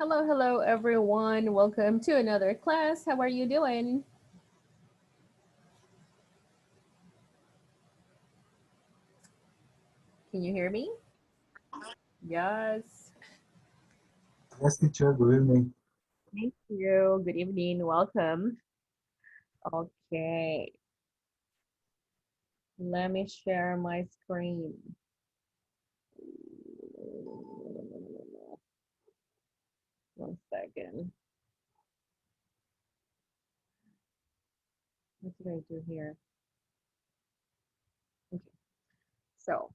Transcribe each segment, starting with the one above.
Hello, hello, everyone. Welcome to another class. How are you doing? Can you hear me? Yes. Yes, teacher, good evening. Thank you. Good evening. Welcome. Okay. Let me share my screen. One second. What did I do here? Okay. So,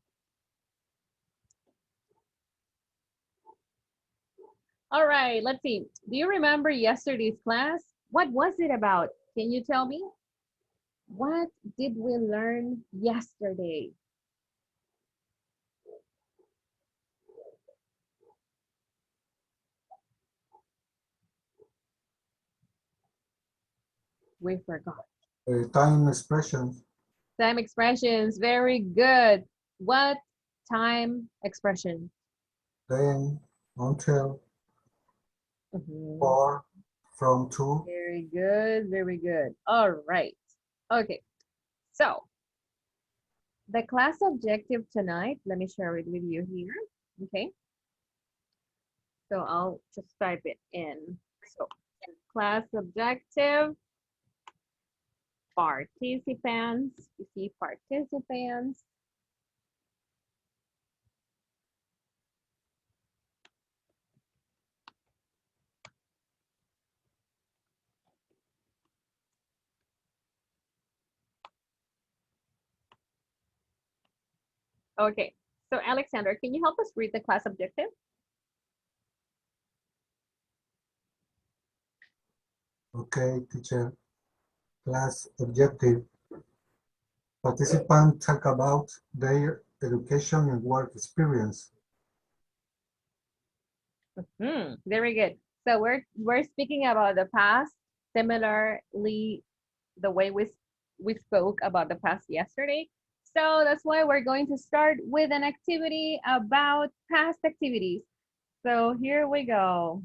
all right. Let's see. Do you remember yesterday's class? What was it about? Can you tell me? What did we learn yesterday? We forgot. Time expressions, Time expressions, very good. What time expression? then, until, Mhm. for, from, to. Very good, very good. All right. Okay, so the class objective tonight, let me share it with you here. Okay, so I'll just type it in. So class objective, participants, you see participants. Okay, so Alexander, can you help us read the class objective? Okay, teacher. Class objective. Participants talk about their education and work experience. Very good. So we're speaking about the past, similarly the way we spoke about the past yesterday. So that's why we're going to start with an activity about past activities. So here we go.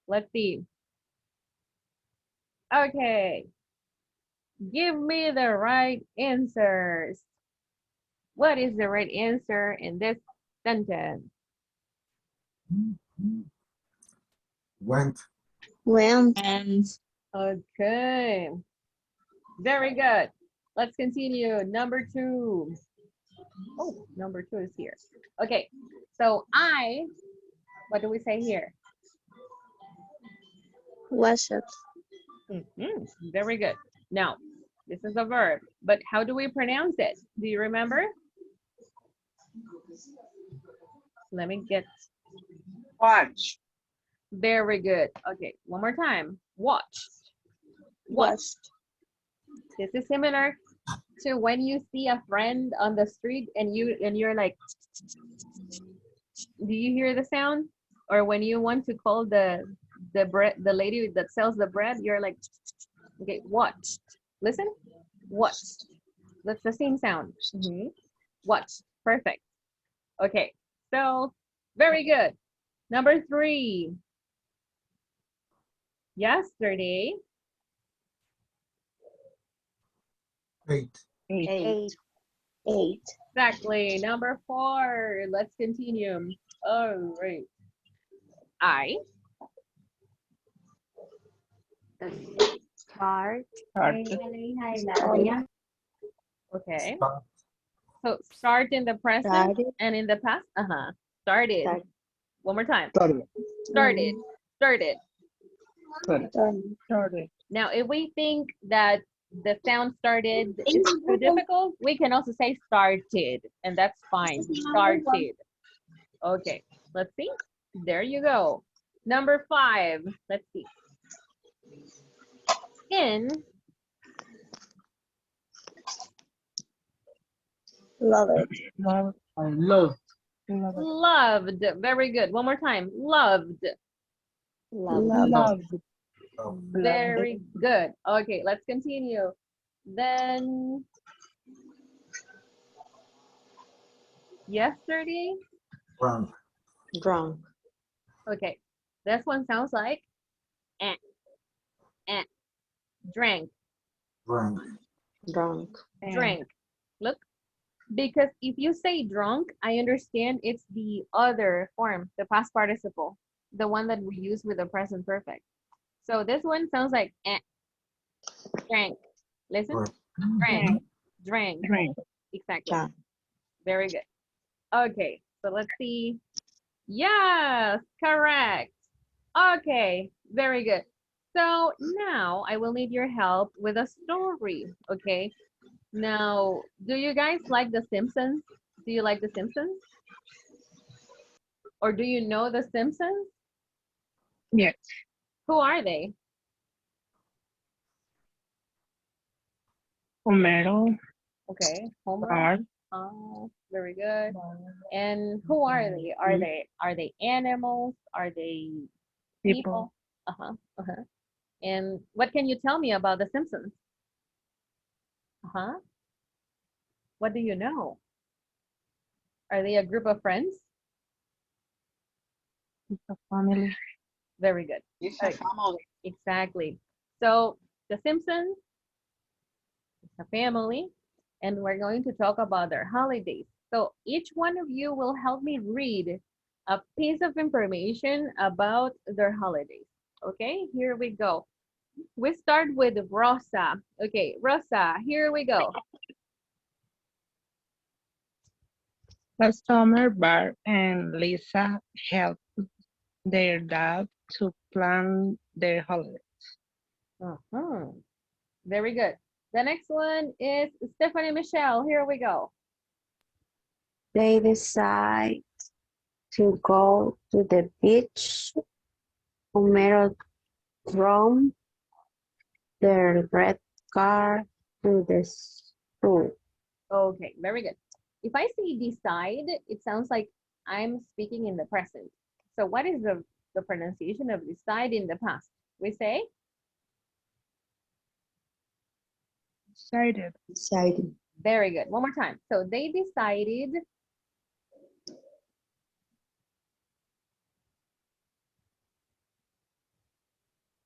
Let's see. Okay, give me the right answers. What is the right answer in this sentence? Went, And Okay, very good. Let's continue. Number two. Oh, number two is here. Okay, so what do we say here? washed. Very good. Now, this is a verb, but how do we pronounce it? Do you remember? Let me get, Watch. very good. Okay, one more time. Watch. Watch. Washed. This is similar to when you see a friend on the street and you're like, do you hear the sound? Or when you want to call the lady that sells the bread, you're like, okay, watch. Listen, watch. That's the same sound. Watch. Perfect. Okay, so very good. Number three. Yesterday. ate, Eight. Eight. Exactly. Number four. Let's continue. All right. I. Start. Okay. start, So start in the present Started. and in the past. Started. Start. One more time. Started. Started. Started. Started. Now, if we think that the sound started is too difficult, we can also say started, and that's fine. Started. Okay, let's see. There you go. Number five. Let's see. In. Love it. I love. Loved. Very good. One more time. Loved. Love. oh, Very good. Okay, let's continue. Then yesterday. drunk, Drunk. Okay. This one sounds like eh, eh, drank, Drank. Drunk. drank. Look, because if you say drunk, I understand it's the other form, the past participle, the one that we use with the present perfect. So this one sounds like drank. Listen, drank, drank. Drink. Exactly. Yeah. Very good. Okay, so let's see. Yes, correct. Okay, very good. So now I will need your help with a story, okay? Now, do you guys like The Simpsons? Do you like The Simpsons? Or do you know The Simpsons? Yes. Who are they? Homero, Okay, Homer. Bart, Oh, very good. And who are they? Are they animals? Are they people. people? Uh-huh. Uh-huh. And what can you tell me about The Simpsons? Uh-huh. What do you know? Are they a group of friends? It's a family. Very good. It's a Okay, family. exactly. So The Simpsons is a family, and we're going to talk about their holidays. So each one of you will help me read a piece of information about their holidays. Okay, here we go. We start with Rosa. Okay, Rosa, here we go. Last summer, Bart and Lisa helped their dad to plan their holiday. Uh-huh. Very good. The next one is Stephanie Michelle. Here we go. They decide to go to the beach. Homero drove their red car to the school. Okay, very good. If I say decide, it sounds like I'm speaking in the present. So what is the pronunciation of decide in the past? We say, Decided. Decided. very good. One more time. So they decided,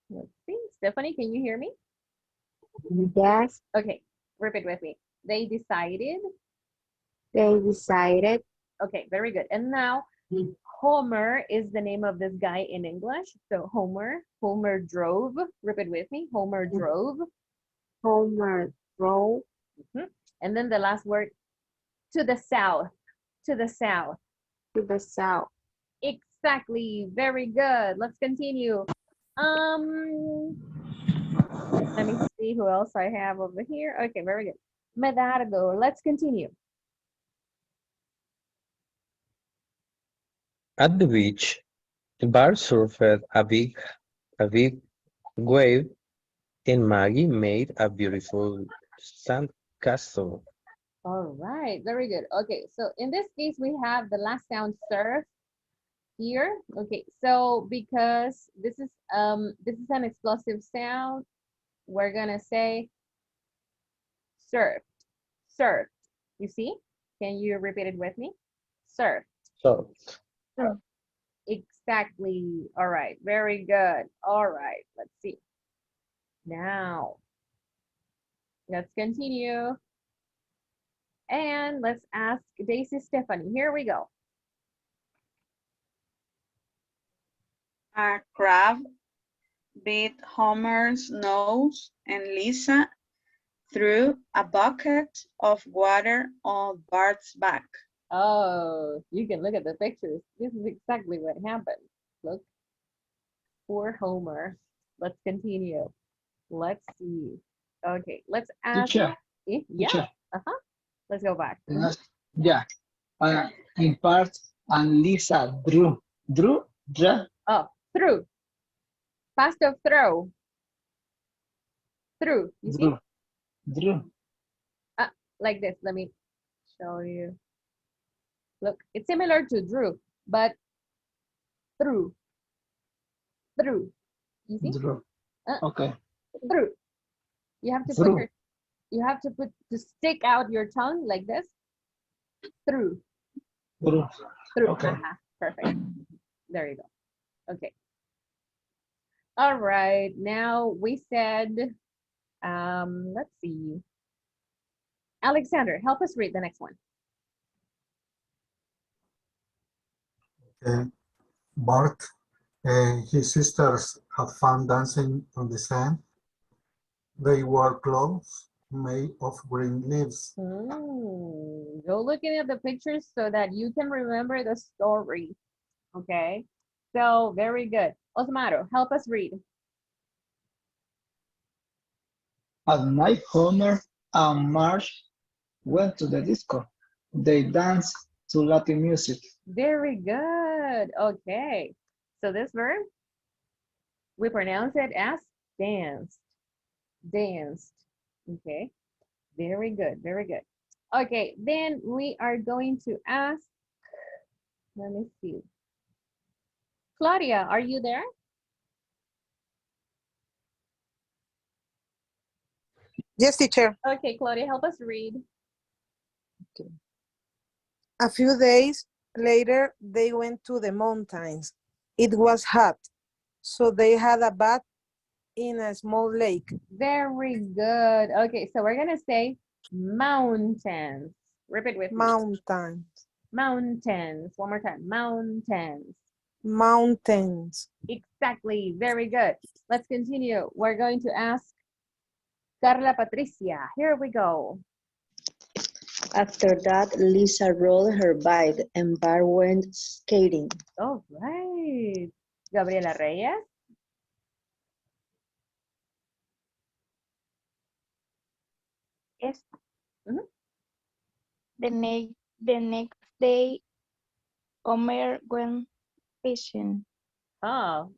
let's see, Stephanie, can you hear me? Yes, Okay, repeat with me. They decided, they decided. okay, very good. And now Homer is the name of this guy in English. So Homer drove, repeat with me, Homer drove. Homer drove Mhm. And then the last word, to the south, to the south. to the south. Exactly, very good. Let's continue. Let me see who else I have over here. Okay, very good. Medardo, let's continue. At the beach, Bart surfed a big wave, and Maggie made a beautiful sand castle. All right, very good. Okay, so in this case, we have the last sound surf here. Okay, so because this is an explosive sound, we're gonna say surfed, surfed. You see? Can you repeat it with me? Surf. So, So, Exactly. All right. Very good. All right. Let's see. Now, let's continue. And let's ask Daisy Stephanie. Here we go. A crab bit Homer's nose and Lisa threw a bucket of water on Bart's back. Oh, you can look at the pictures. This is exactly what happened. Look, poor Homer. Let's continue. Let's see. Okay, let's ask. teacher, Yeah. teacher. Uh-huh. Let's go back. Yeah. In part, and Lisa drew, Oh, through. Past of throw. Through. You see? drew. Like this. Let me show you. Look, it's similar to drew, but through, through. You see? Drew. Uh, Okay. through. You have to put Drew. your, you have to put to stick out your tongue like this. Through, Drew. through. Okay. Perfect. There you go. Okay. All right. Now we said, let's see. Alexander, help us read the next one. Okay. Bart and his sisters had fun dancing on the sand. They wore clothes made of green leaves. Go looking at the pictures so that you can remember the story. Okay. So very good. Osmaro, help us read. At night, Homer and Marge went to the disco. They danced to Latin music. Very good. Okay. So this verb, we pronounce it as danced. Danced. Okay. Very good. Very good. Okay. Then we are going to ask, let me see. Claudia, are you there? Yes, teacher. Okay, Claudia, help us read. A few days later, they went to the mountains. It was hot, so they had a bath in a small lake. Very good. Okay, so we're gonna say mountains. Repeat with me. Mountains. Mountains. One more time. Mountains. Mountains. Exactly. Very good. Let's continue. We're going to ask Carla Patricia. Here we go. After that, Lisa rode her bike and Bart went skating. All right. Gabriela Reyes. Yes. Mhm. The next day, Homer went fishing. Oh,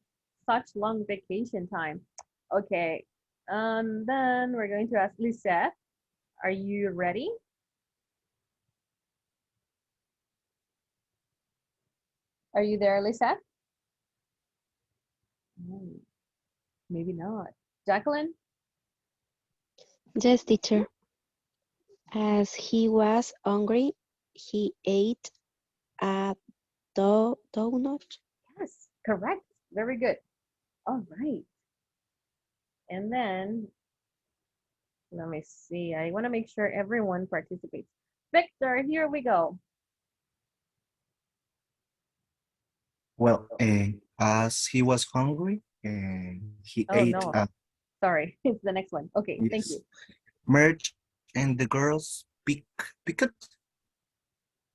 such long vacation time. Okay. And then we're going to ask Lisette. Are you ready? Are you there, Lisette? Maybe not. Jacqueline? Yes, teacher. As he was hungry, he ate a donut. Yes, correct. Very good. All right. And then, let me see. I want to make sure everyone participates. Victor, here we go. Well, as he was hungry, he Oh, ate no. Sorry. It's the next one. Okay, thank yes, you. Merge and the girls picked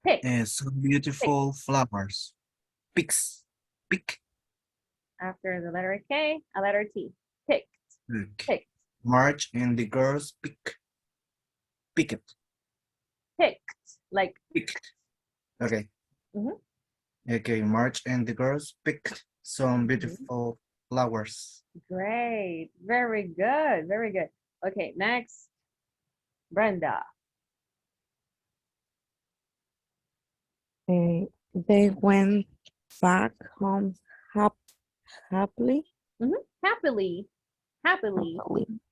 Pick. some Pick. beautiful flowers. Picks, pick, After the letter K, a letter T. Picked. pick. Picked. March and the girls picked, Picked. Like, picked. Okay. mhm, Okay, March and the girls picked some mhm. beautiful flowers. Great. Very good. Very good. Okay, next. Brenda. They went back home happily. Happily. Happily.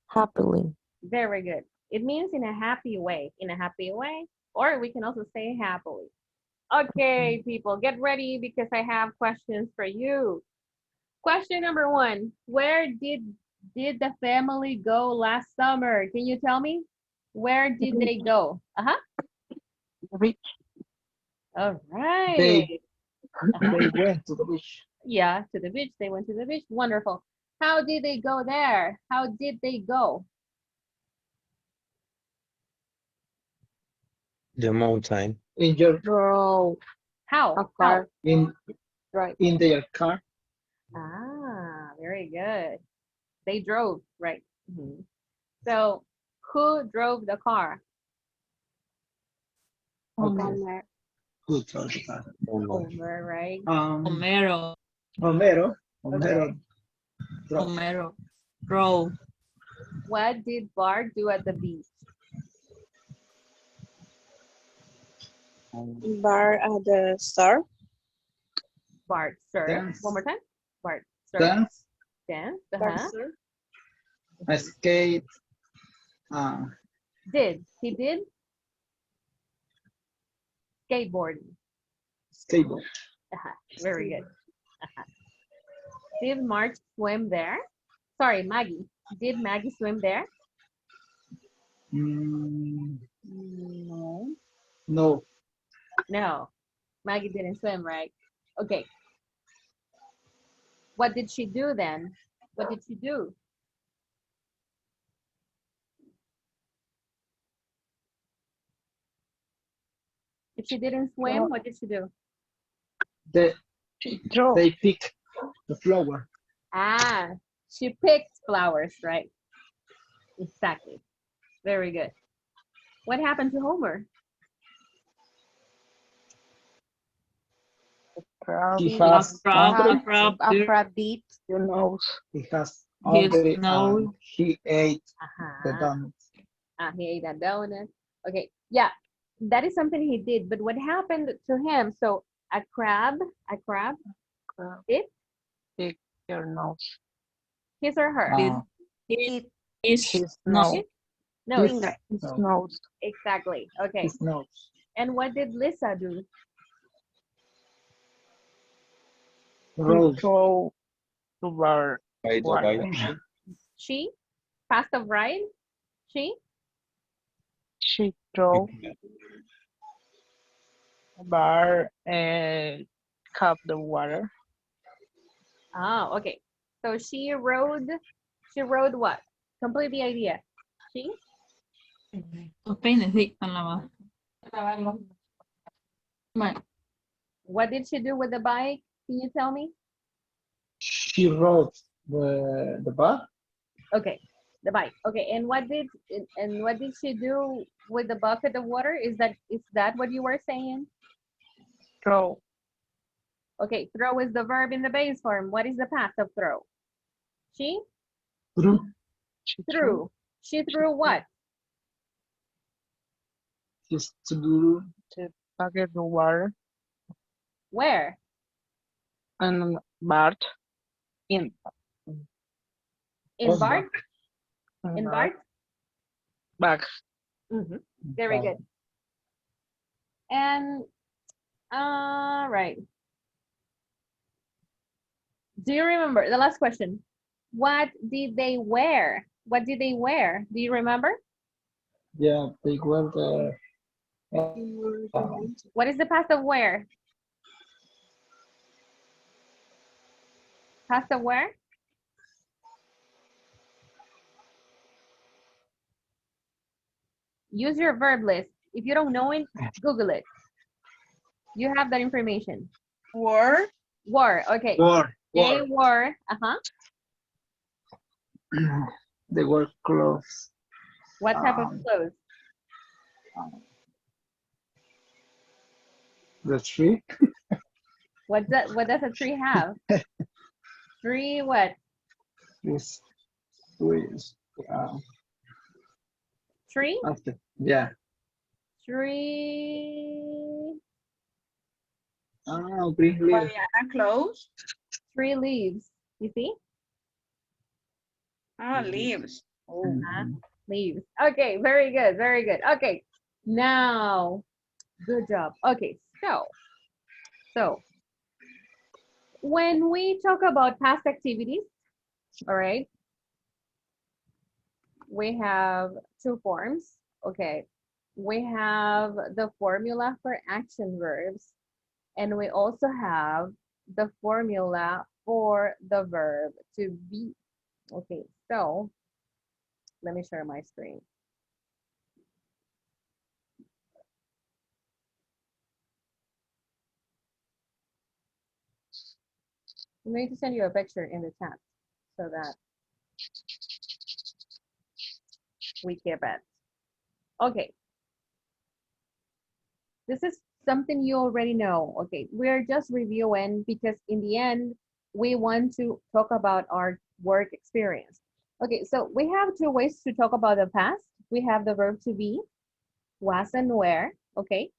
Happily. Very good. It means in a happy way. In a happy way. Or we can also say happily. Okay, people, get ready because I have questions for you. Question number 1. Where did the family go last summer? Can you tell me? Where did they go? Rich. All right. They went to the beach. Yeah, to the beach. They went to the beach. Wonderful. How did they go there? How did they go? The mountain. In your Drove How? a car. in Right. in their car. Ah, very good. They drove, right? Mhm. So, who drove the car? Okay. Homer. Good. Okay. Homer, right? Homero, Homero. Okay. drove. Homero, drove. What did Bart do at the beach? Bar at the store. Bart surfed. Dance. One more time. Bart surfed. Dance. Dance. Bar surf. Skate. Did. He did skateboarding. Skateboard. Very good. Did March swim there? Sorry, Maggie. Did Maggie swim there? Mm, No. no. No. Maggie didn't swim, right? Okay. What did she do then? What did she do? If she didn't swim, what did she do? They, Draw. they pick the flower. Ah, she picked flowers, right? Exactly. Very good. What happened to Homer? He Crabby. has hungry. A rabbit. You know. He has His hungry nose. and he ate the Uh-huh. donuts. He ate a donut. Okay, yeah, that is something he did. But what happened to him? So a crab, Crab. it, Pick your nose. his or her? Uh, It. His nose. It? No, his, Ingrid. His no, nose. Exactly. Okay. his nose. And what did Lisa do? He Rose. throw to bar By the water. by. She passed of ride. She. She throw bar and cup the water. Oh, okay. So she rode. She rode what? Complete the idea. She. Los peines, sí, con la mano. Bueno, What did she do with the bike? Can you tell me? She rode the bus. Okay, the bike. Okay, and what did she do with the bucket of water? Is that what you were saying? Throw. Okay, throw is the verb in the base form. What is the past of throw? She Through. She threw. She threw what? His to do. to bucket the water Where? and Bart in In Bart? In Bart Bart? back. Very good. And right. Do you remember the last question? What did they wear? What did they wear? Do you remember? Yeah, they were the. What is the past of wear? Past of wear? Use your verb list. If you don't know it, Google it. You have that information. Wore. Wore, okay. They wore, They were clothes. what type of clothes? The tree. What does a tree have? Tree what? This. Tree? After. Yeah. Tree. Oh, green leaf. Banana clothes. Tree leaves. You see? Ah, leaves. Oh. Leaves. Okay, very good, very good. Okay, now, good job. Okay, so when we talk about past activities, all right, we have two forms. Okay, we have the formula for action verbs, and we also have the formula for the verb to be. Okay, so let me share my screen. I'm going to send you a picture in the chat so that we keep it. Okay. This is something you already know. Okay, we're just reviewing because in the end, we want to talk about our work experience. Okay, so we have two ways to talk about the past. We have the verb to be, was and were, okay?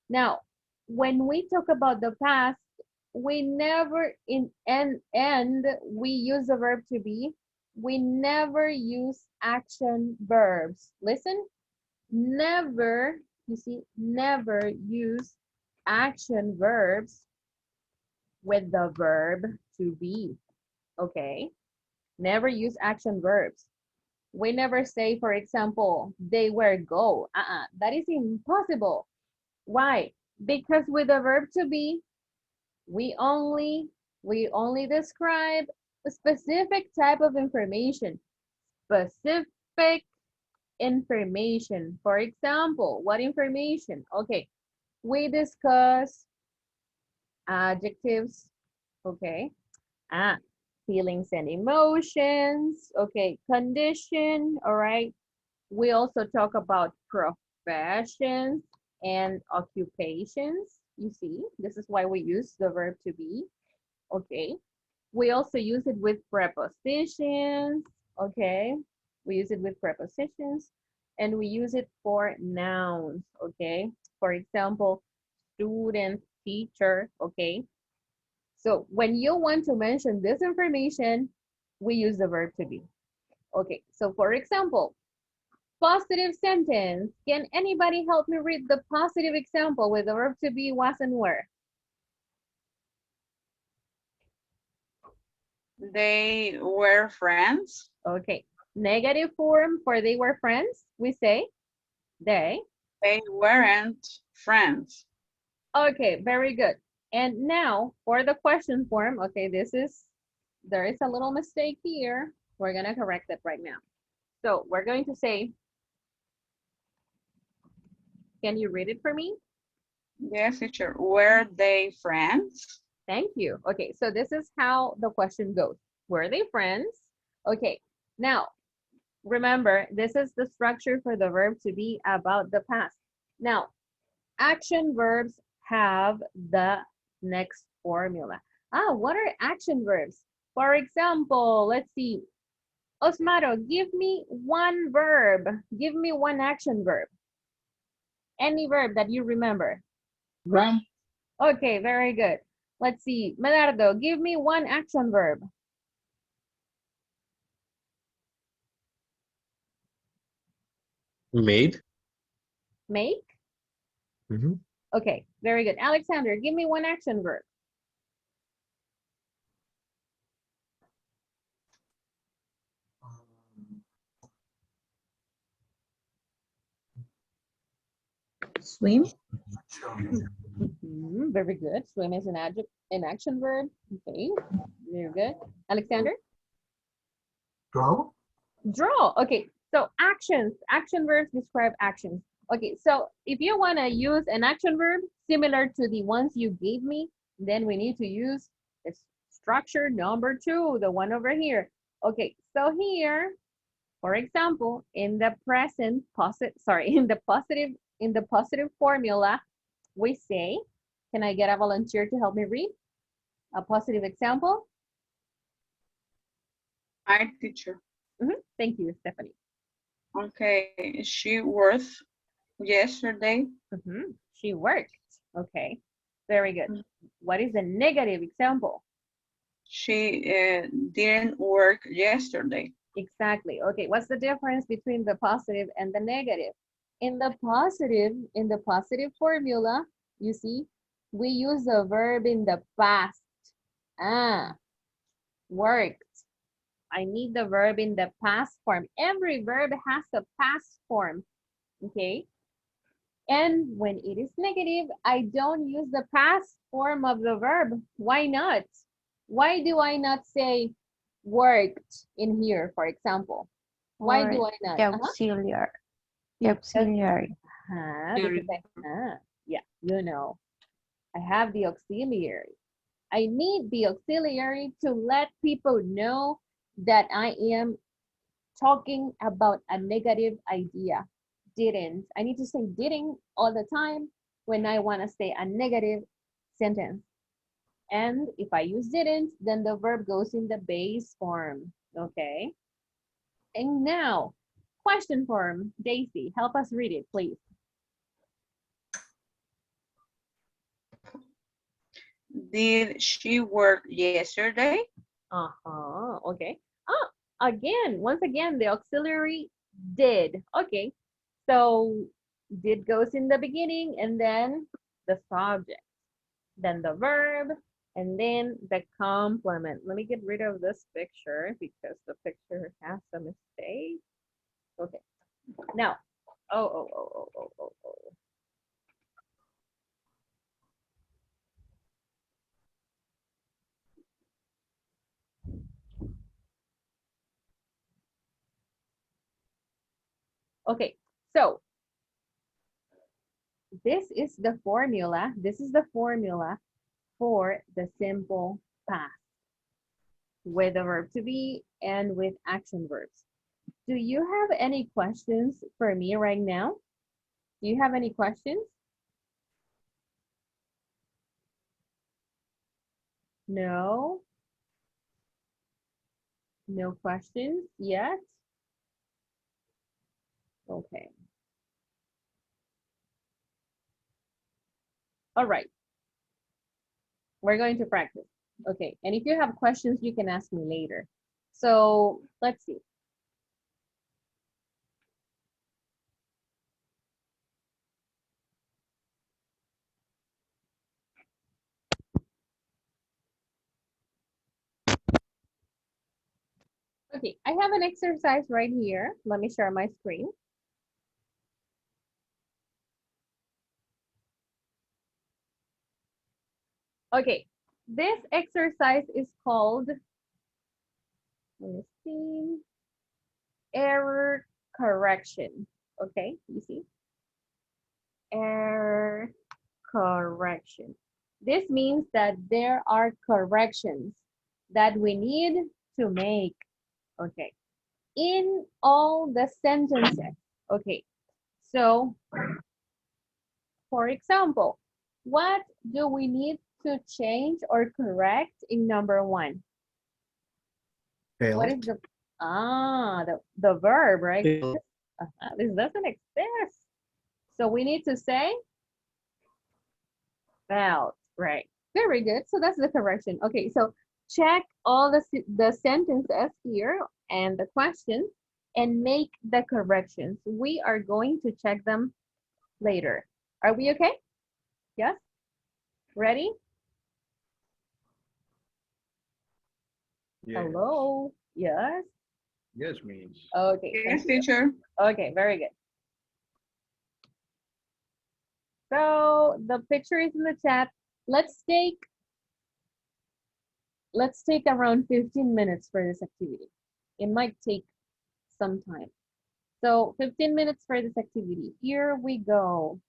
Now, when we talk about the past, we never we use the verb to be. We never use action verbs. Listen, never, you see, never use action verbs with the verb to be. Okay. Never use action verbs. We never say, for example, they were go. That is impossible. Why? Because with the verb to be, we only describe a specific type of information. Specific information. For example, what information? Okay, we discuss adjectives. Okay. Feelings and emotions. Okay, condition. All right. We also talk about professions and occupations. You see, this is why we use the verb to be. Okay. We also use it with prepositions. Okay. We use it with prepositions and we use it for nouns. Okay. For example, student, teacher. Okay. So when you want to mention this information, we use the verb to be. Okay. So for example, positive sentence. Can anybody help me read the positive example with the verb to be, was, and were? They were friends. Okay. Negative form for they were friends, we say they. They weren't friends. Okay, very good. And now for the question form, okay, there is a little mistake here. We're gonna correct it right now. So we're going to say, can you read it for me? Yes, teacher. Were they friends? Thank you. Okay, so this is how the question goes. Were they friends? Okay, now remember, this is the structure for the verb to be about the past. Now, action verbs have the next formula. What are action verbs? For example, let's see. Osmaro, give me one verb. Give me one action verb. Any verb that you remember. Run, Okay, very good. Let's see. Medardo, give me one action verb. Made. Make? Mhm. Okay, very good. Alexander, give me one action verb. Swim. Very good. Swim is an action verb. Okay, very good. Alexander? Draw. Draw. Okay, so actions. Action verbs describe actions. Okay, so if you want to use an action verb similar to the ones you gave me, then we need to use this structure number 2, the one over here. Okay, so here, for example, in the present positive, sorry, in the positive formula, we say, can I get a volunteer to help me read a positive example? Hi, teacher. Thank you, Stephanie. Okay, she worked yesterday. She worked. Okay, very good. What is the negative example? She didn't work yesterday. Exactly. Okay, what's the difference between the positive and the negative? In the positive formula, you see, we use the verb in the past. Worked. I need the verb in the past form. Every verb has a past form, okay? And when it is negative, I don't use the past form of the verb. Why not? Why do I not say worked in here, for example? Why Or do I not? the auxiliary. The auxiliary. Yeah, you know, I have the auxiliary. I need the auxiliary to let people know that I am talking about a negative idea. Didn't. I need to say didn't all the time when I want to say a negative sentence. And if I use didn't, then the verb goes in the base form. Okay. And now, question form. Daisy, help us read it, please. Did she work yesterday? Okay. Once again, the auxiliary did. Okay. So did goes in the beginning and then the subject, then the verb, And then the complement. Let me get rid of this picture because the picture has a mistake. Okay. Now, oh. Okay, so this is the formula. This is the formula for the simple past with the verb to be and with action verbs. Do you have any questions for me right now? Do you have any questions? No? No questions yet? Okay. All right. We're going to practice. Okay, and if you have questions, you can ask me later. So let's see. Okay, I have an exercise right here. Let me share my screen. Okay, this exercise is called, let me see, error correction. Okay, you see? Error correction. This means that there are corrections that we need to make. Okay, in all the sentences. Okay, so for example, what do we need to change or correct in number 1? What is Failed. the verb, right? Failed. This doesn't exist. So we need to say felt, right? Very good. So that's the correction. Okay, so check all the sentences here and the questions and make the corrections. We are going to check them later. Are we okay? Yes? Ready? Yes. Hello? Yes? Yes, Miss. Okay. Yes, thank you. teacher. Okay, very good. So the picture is in the chat. Let's take around 15 minutes for this activity. It might take some time. So 15 minutes for this activity. Here we go.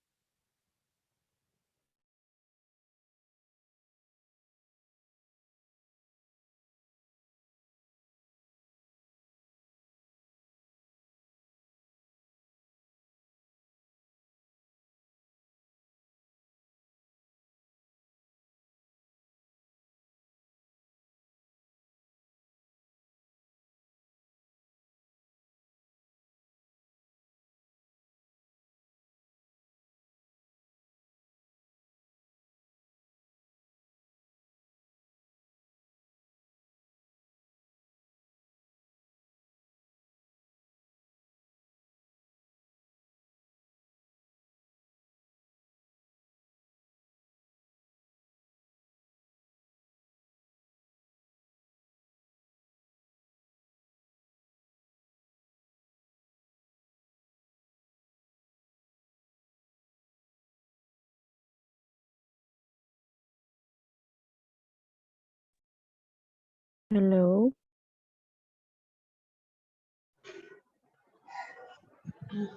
Hello.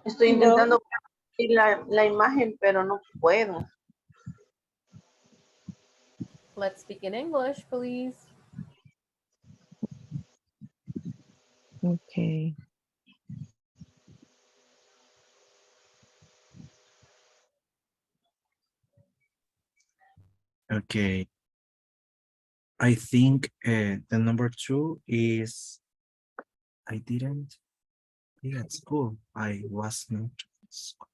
Estoy intentando compartir la imagen, pero no puedo. Let's speak in English, please. Okay. Okay. I think the number 2 is I didn't be at school. I was not at school.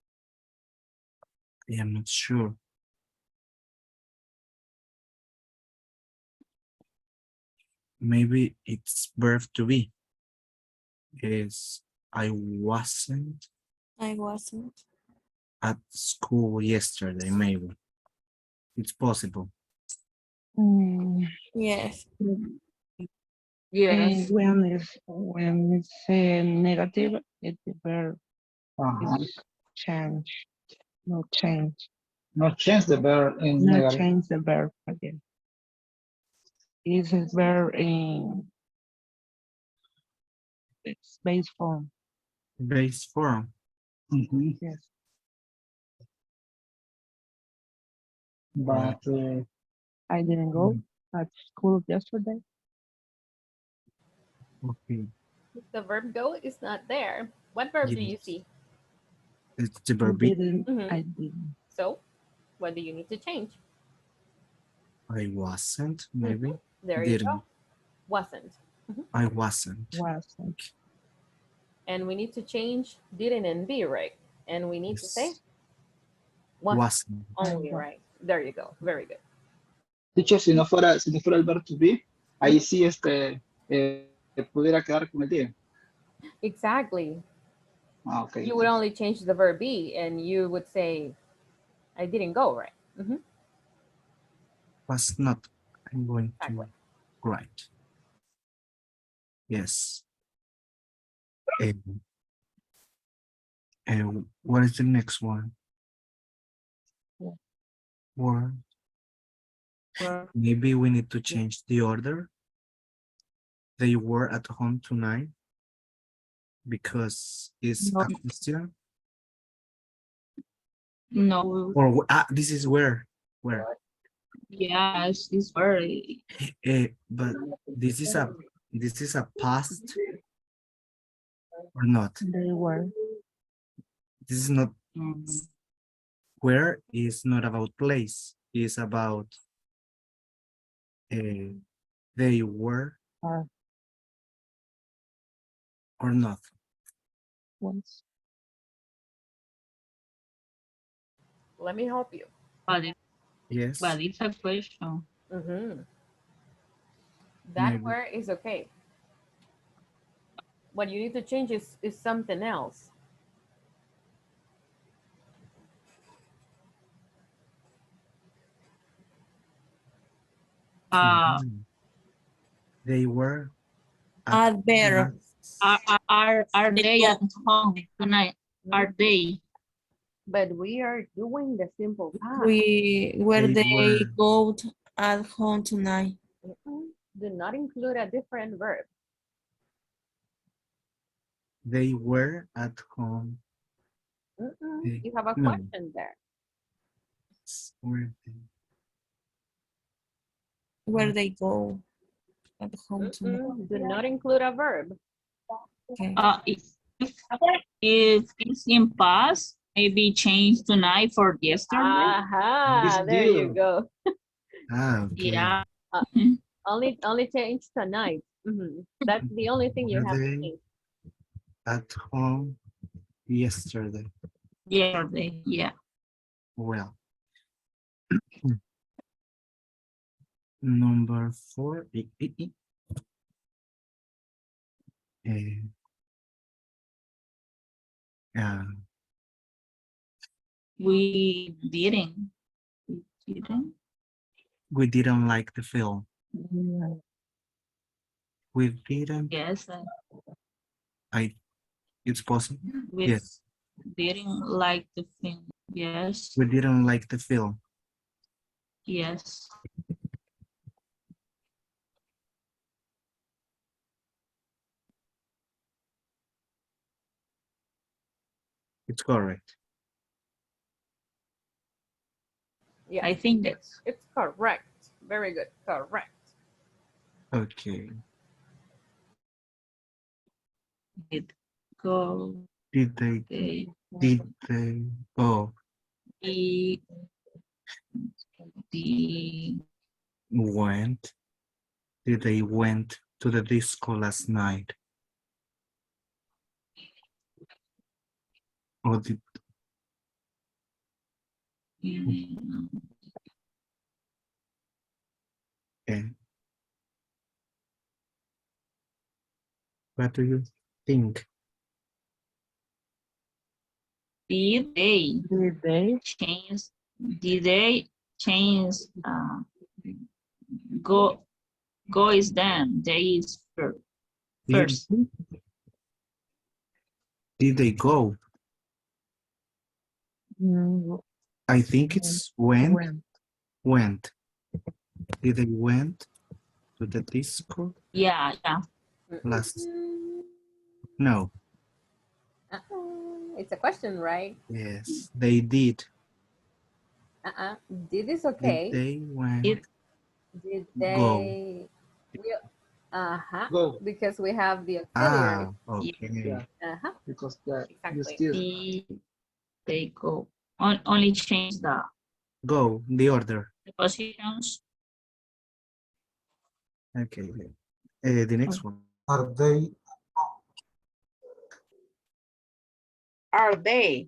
I am not sure. Maybe it's verb to be. Is I wasn't at school yesterday, maybe. It's possible. Yes. Yes. When it's negative, it the verb is change. No change. Not change the verb in No negative. change the verb again. Is a verb in its base form. Base form. Mhm. Yes. But I didn't go at school yesterday. Okay. The verb go is not there. What verb do you Yes. see? It's the I verb be. didn't. Mhm. I didn't. So, what do you need to change? I wasn't, maybe. There you Didn't. go. Wasn't. I wasn't. Wasn't. And we need to change didn't and be, right? And we need to say Yes. wasn't Wasn't. only, right? There you go. Very good. dicho, si no fuera el verbo to be, ahí sí pudiera quedar con el día. Exactly. Ah, ok. You would only change the verb be and you would say, I didn't go, right? Was not. I'm going Exactly. to write. Yes. And what is the next one? Word. Maybe we need to change the order. They were at home tonight because it's No. a question. No. Or this is where. Yes, it's very. But this is a past or not. They were. This is not. Where is not about place. It's about they were or not. Once. Let me help you. Yes. But it's a question. That Maybe. where is okay. What you need to change is something else. They were Adverb. Are they at home tonight? Are they? But we are doing the simple past. Where They they were. go at home tonight. Do not include a different verb. They were at home. You have a No. question there. Where they go at home tonight. Do not include a verb. Okay. If it's in past, maybe change tonight for yesterday. Aha, there you go. Okay. Yeah. Only change tonight. That's the only thing you Were have to they change. at home yesterday? Yesterday, yeah. Well. Number 4. We didn't. We didn't like the film. We didn't. Yes. It's possible. We Yes. didn't like the film. Yes. We didn't like the film. Yes. It's correct. Yeah, I think it's correct. Very good. Correct. Okay. Did go. Did they go? Went. Did they went to the disco last night? Or did what do you think? Did they change? Did they change Go is then. They is Did, first. did they go? Mm, I think it's went. Did they went to the disco Yeah. last? No. It's a question, right? Yes, they did. Did is Did okay. they went It Did go? they? Go. Because we have the auxiliary. Ah, okay. Because you Exactly. still they go. Only change Go, the order. the positions. Okay. The next one. Are they Are they?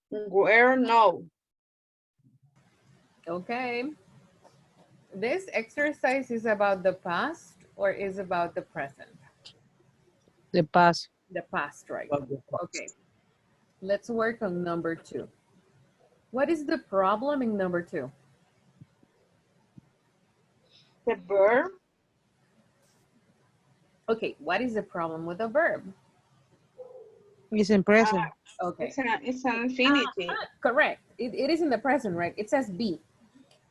Where? No. Okay. This exercise is about the past or is about the present? the past. The past, right? Okay. Let's work on number 2. What is the problem in number 2? The verb. Okay, what is the problem with the verb? It's in present. Okay. It's an infinity. Correct. It is in the present, right? It says be.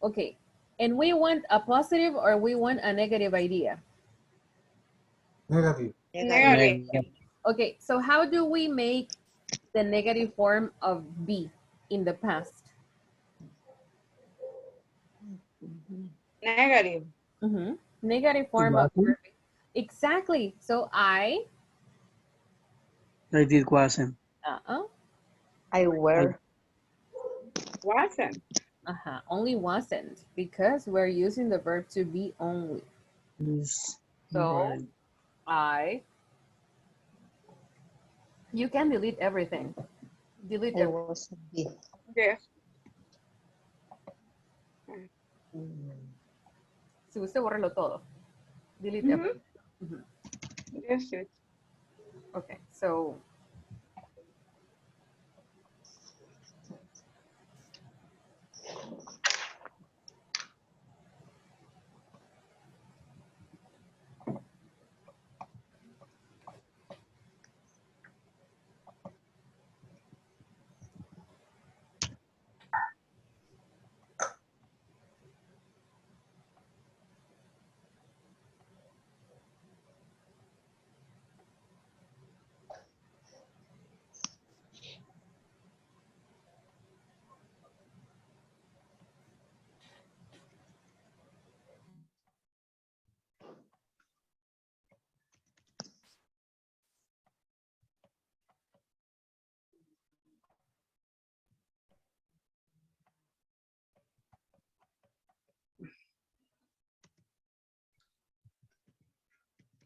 Okay. And we want a positive or we want a negative idea? negative? Negative. Okay, so how do we make the negative form of be in the past? Negative. Negative form of verb. Exactly. So I did wasn't. I were. Wasn't. Only wasn't because we're using the verb to be only. Yes. So you can delete everything. Delete I everything. wasn't be. Yes. Si usted borrarlo todo. Delete everything. Yes, it. Okay, so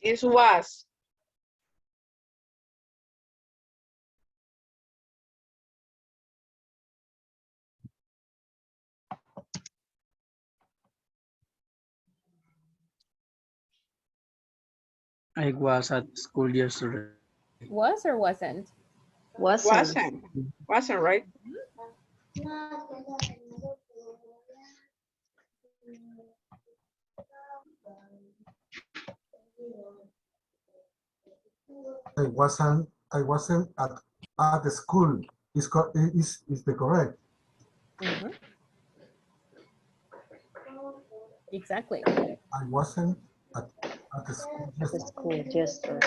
It was. I was at school yesterday. was or wasn't? Wasn't. Wasn't, right? I wasn't at the school. Is the correct? Exactly. I wasn't at the school yesterday.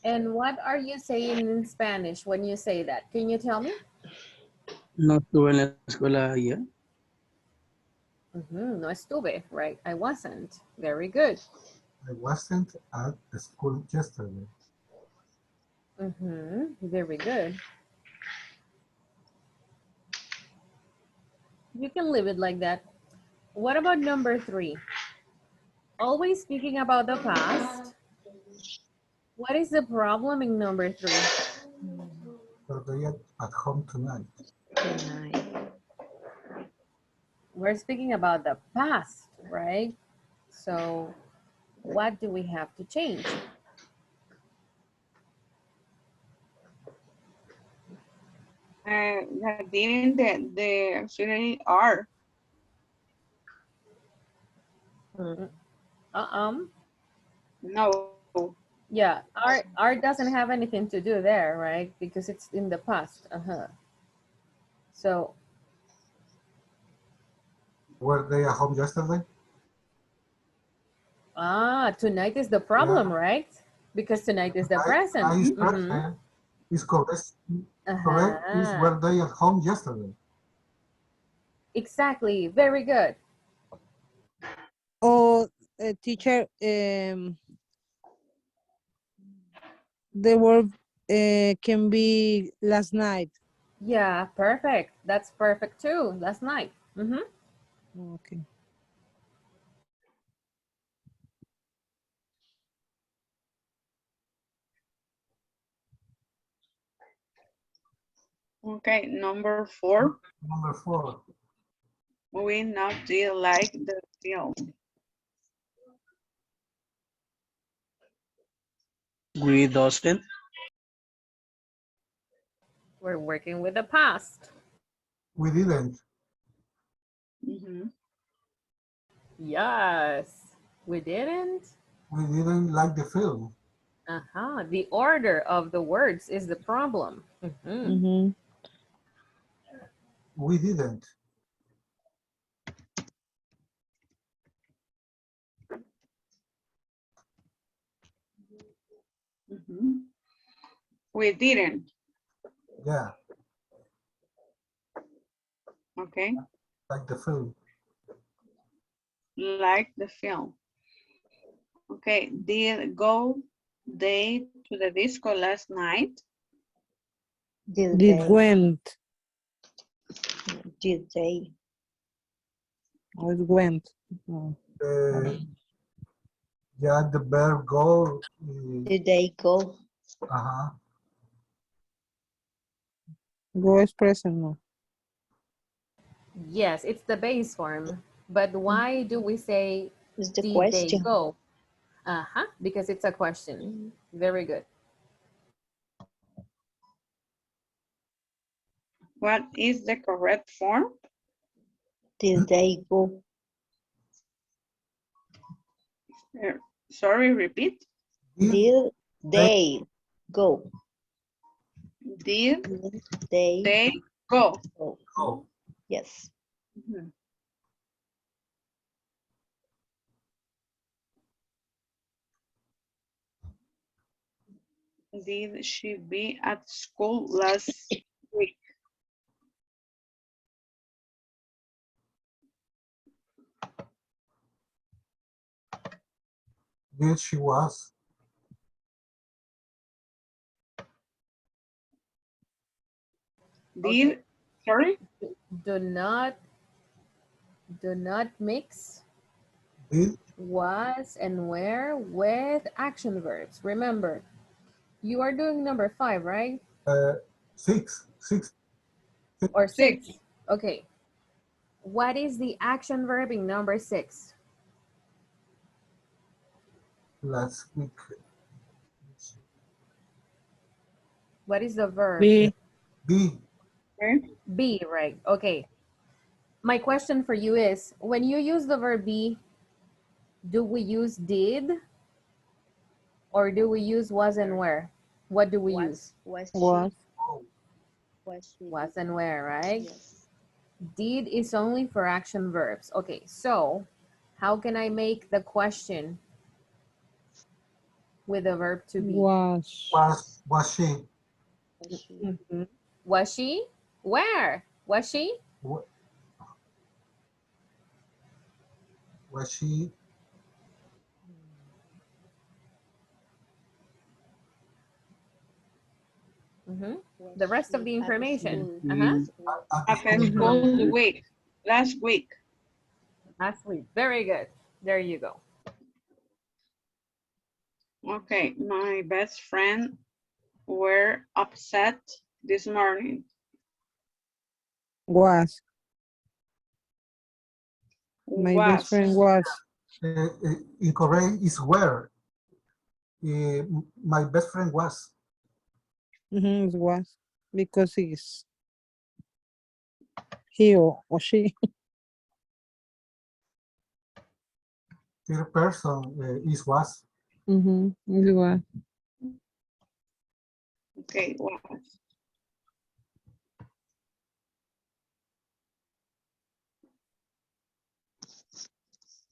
And what are you saying in Spanish when you say that? Can you tell me? No estuve en la escuela ayer. No estuve, right? I wasn't. Very good. I wasn't at the school yesterday. Very good. You can leave it like that. What about number 3? Always speaking about the past. What is the problem in number 3? Are they at home tonight? We're speaking about the past, right? So what do we have to change? That didn't the auxiliary are. No. Yeah, art doesn't have anything to do there, right? Because it's in the past. So Were they at home yesterday? tonight is the problem, right? Because tonight is the present. Tonight is present. Is correct. Correct. Is were they at home yesterday? Exactly. Very good. Or teacher, the word can be last night. Yeah, perfect. That's perfect too. Last night. Okay. Okay, number 4. Number 4. We not did like the film. We doesn't. We're working with the past. We didn't. Yes. We didn't. We didn't like the film. The order of the words is the problem. We didn't. We didn't. Yeah. Okay. Like the film. Like the film. Okay, did they to the disco last night? Did went. Did they? Or it went. Yeah, the verb go. Did they go? Go is present, no? Yes, it's the base form. But why do we say It's the did they question. go? Because it's a question. Very good. What is the correct form? Did they go? Sorry, repeat. Did they go? Did They go? go? Yes. Did she be at school last week? Did she was. Did, sorry? Do not mix Did. was and where with action verbs. Remember, you are doing number 5, right? 6. Or 6. Okay. What is the action verb in number 6? Last week. What is the verb? Be. Be, right? Okay. My question for you is, when you use the verb be, do we use did or do we use was and where? What do we use? Was and where, right? Yes. Did is only for action verbs. Okay, so how can I make the question with the verb to be? Was she? Was she? Where? Was she? Was she? The rest of the information. At school week. Last week. Last week. Very good. There you go. Okay, my best friend were upset this morning. Was. My best friend was. Incorrect is where. My best friend was. It was. Because it's. He or she. Third person is was. It was. Okay, was.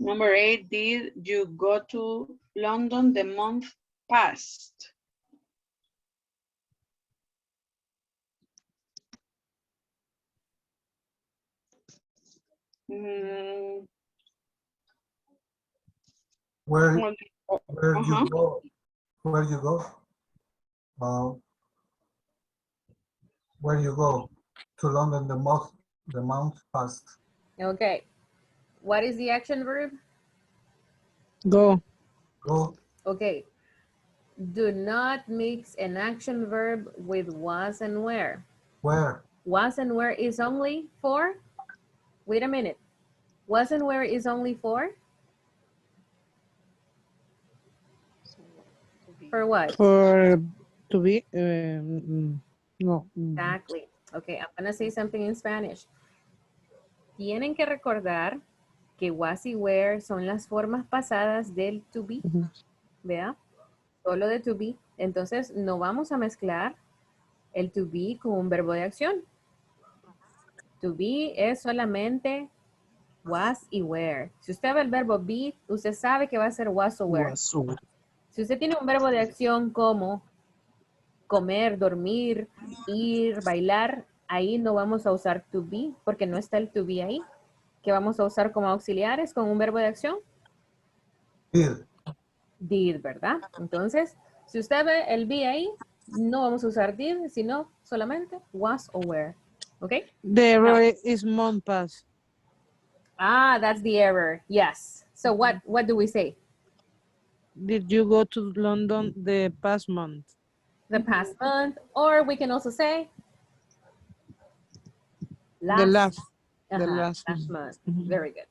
Number 8, did you go to London the month past? Mm, Where well, you go? Where you go? Where you go to London the month past? Okay. What is the action verb? Go. Go. Okay. Do not mix an action verb with was and where. Where? Was and where is only for? Wait a minute. Was and where is only for? For what? For to be. No. Exactly. Okay, I'm gonna say something in Spanish. Tienen que recordar que was y where son las formas pasadas del to be. ¿Vea? Solo de to be. Entonces, no vamos a mezclar el to be con un verbo de acción. To be es solamente was y where. Si usted ve el verbo be, usted sabe que va a ser was o where. Si usted tiene un verbo de acción como comer, dormir, ir, bailar, ahí no vamos a usar to be porque no está el to be ahí. ¿Qué vamos a usar como auxiliares con un verbo de acción? Did. Did, ¿verdad? Entonces, si usted ve el be ahí, no vamos a usar did, sino solamente was o were. ¿Ok? The error is month pass. Ah, that's the error. Yes. So what do we say? Did you go to London the past month? The past month, or we can also say The last. The last last month. Very good.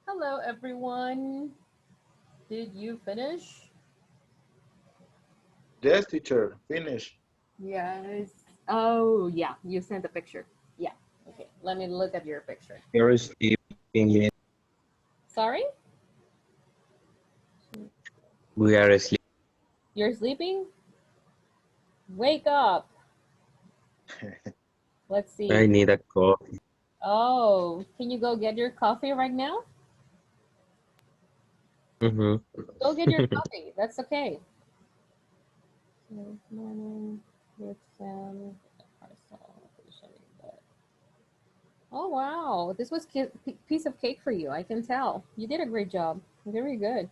Hello, everyone. Did you finish? Yes, teacher, finish. Yes. Oh, yeah. You sent a picture. Yeah. Okay. Let me look at your picture. You're sleeping. Sorry? We are sleeping. You're sleeping? Wake up. Let's see. I need a coffee. Oh, can you go get your coffee right now? Go get your coffee. That's okay. Oh, wow. This was a piece of cake for you. I can tell. You did a great job. Very good.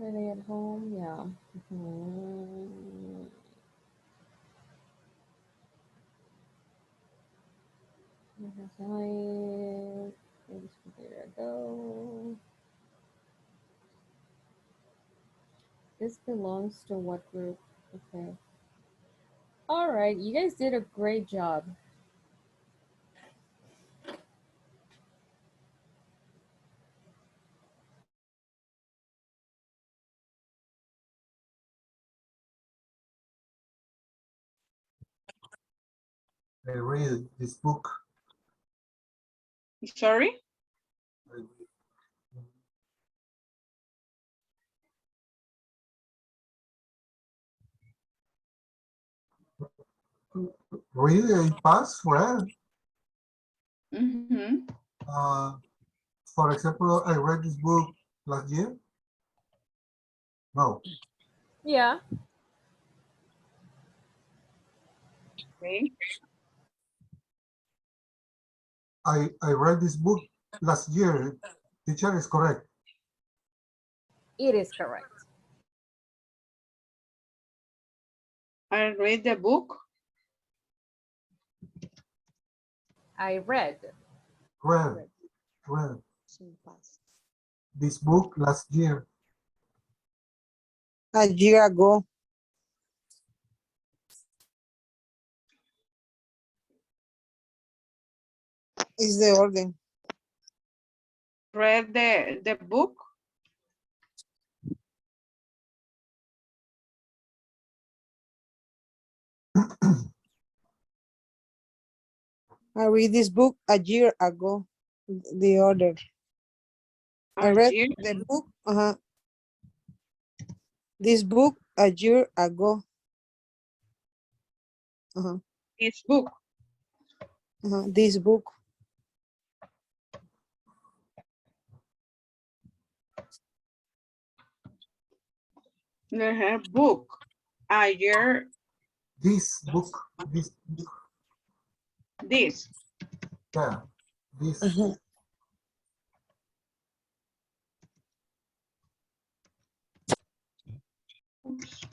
Are they at home? Yeah. There I go. This belongs to what group? Okay. All right. You guys did a great job. I read this book. Sorry? Read in past, read. For example, I read this book last year. No. Yeah. Okay. I read this book last year. Teacher is correct. It is correct. I read the book. I read. Read this book last year. A year ago. Is the order. read the book? I read this book a year ago. The order. I A read year? the book. This book a year ago. This book. This book. Book. A year. This book. This. This. Yeah. This. Oops.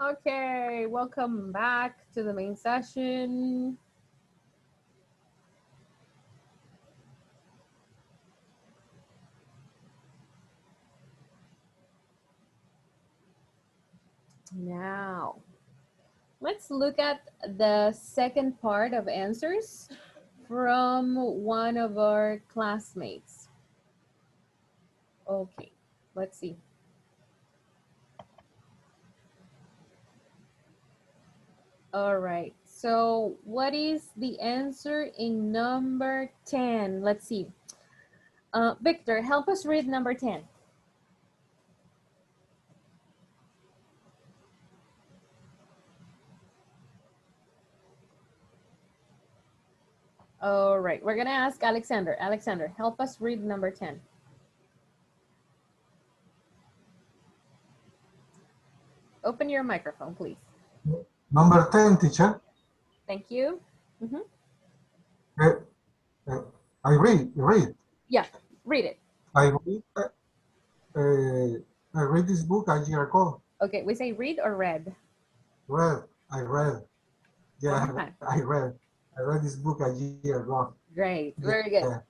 Okay, welcome back to the main session. Now, let's look at the second part of answers from one of our classmates. Okay, let's see. All right, so what is the answer in number 10? Let's see. Victor, help us read number 10. All right, we're gonna ask Alexander. Alexander, help us read number 10. Open your microphone, please. Number 10, teacher. Thank you. I read. Yeah, read it. I read, I read this book a year ago. Okay, we say read or read? I read. Yeah, I read. I read this book a year ago. Great, very good.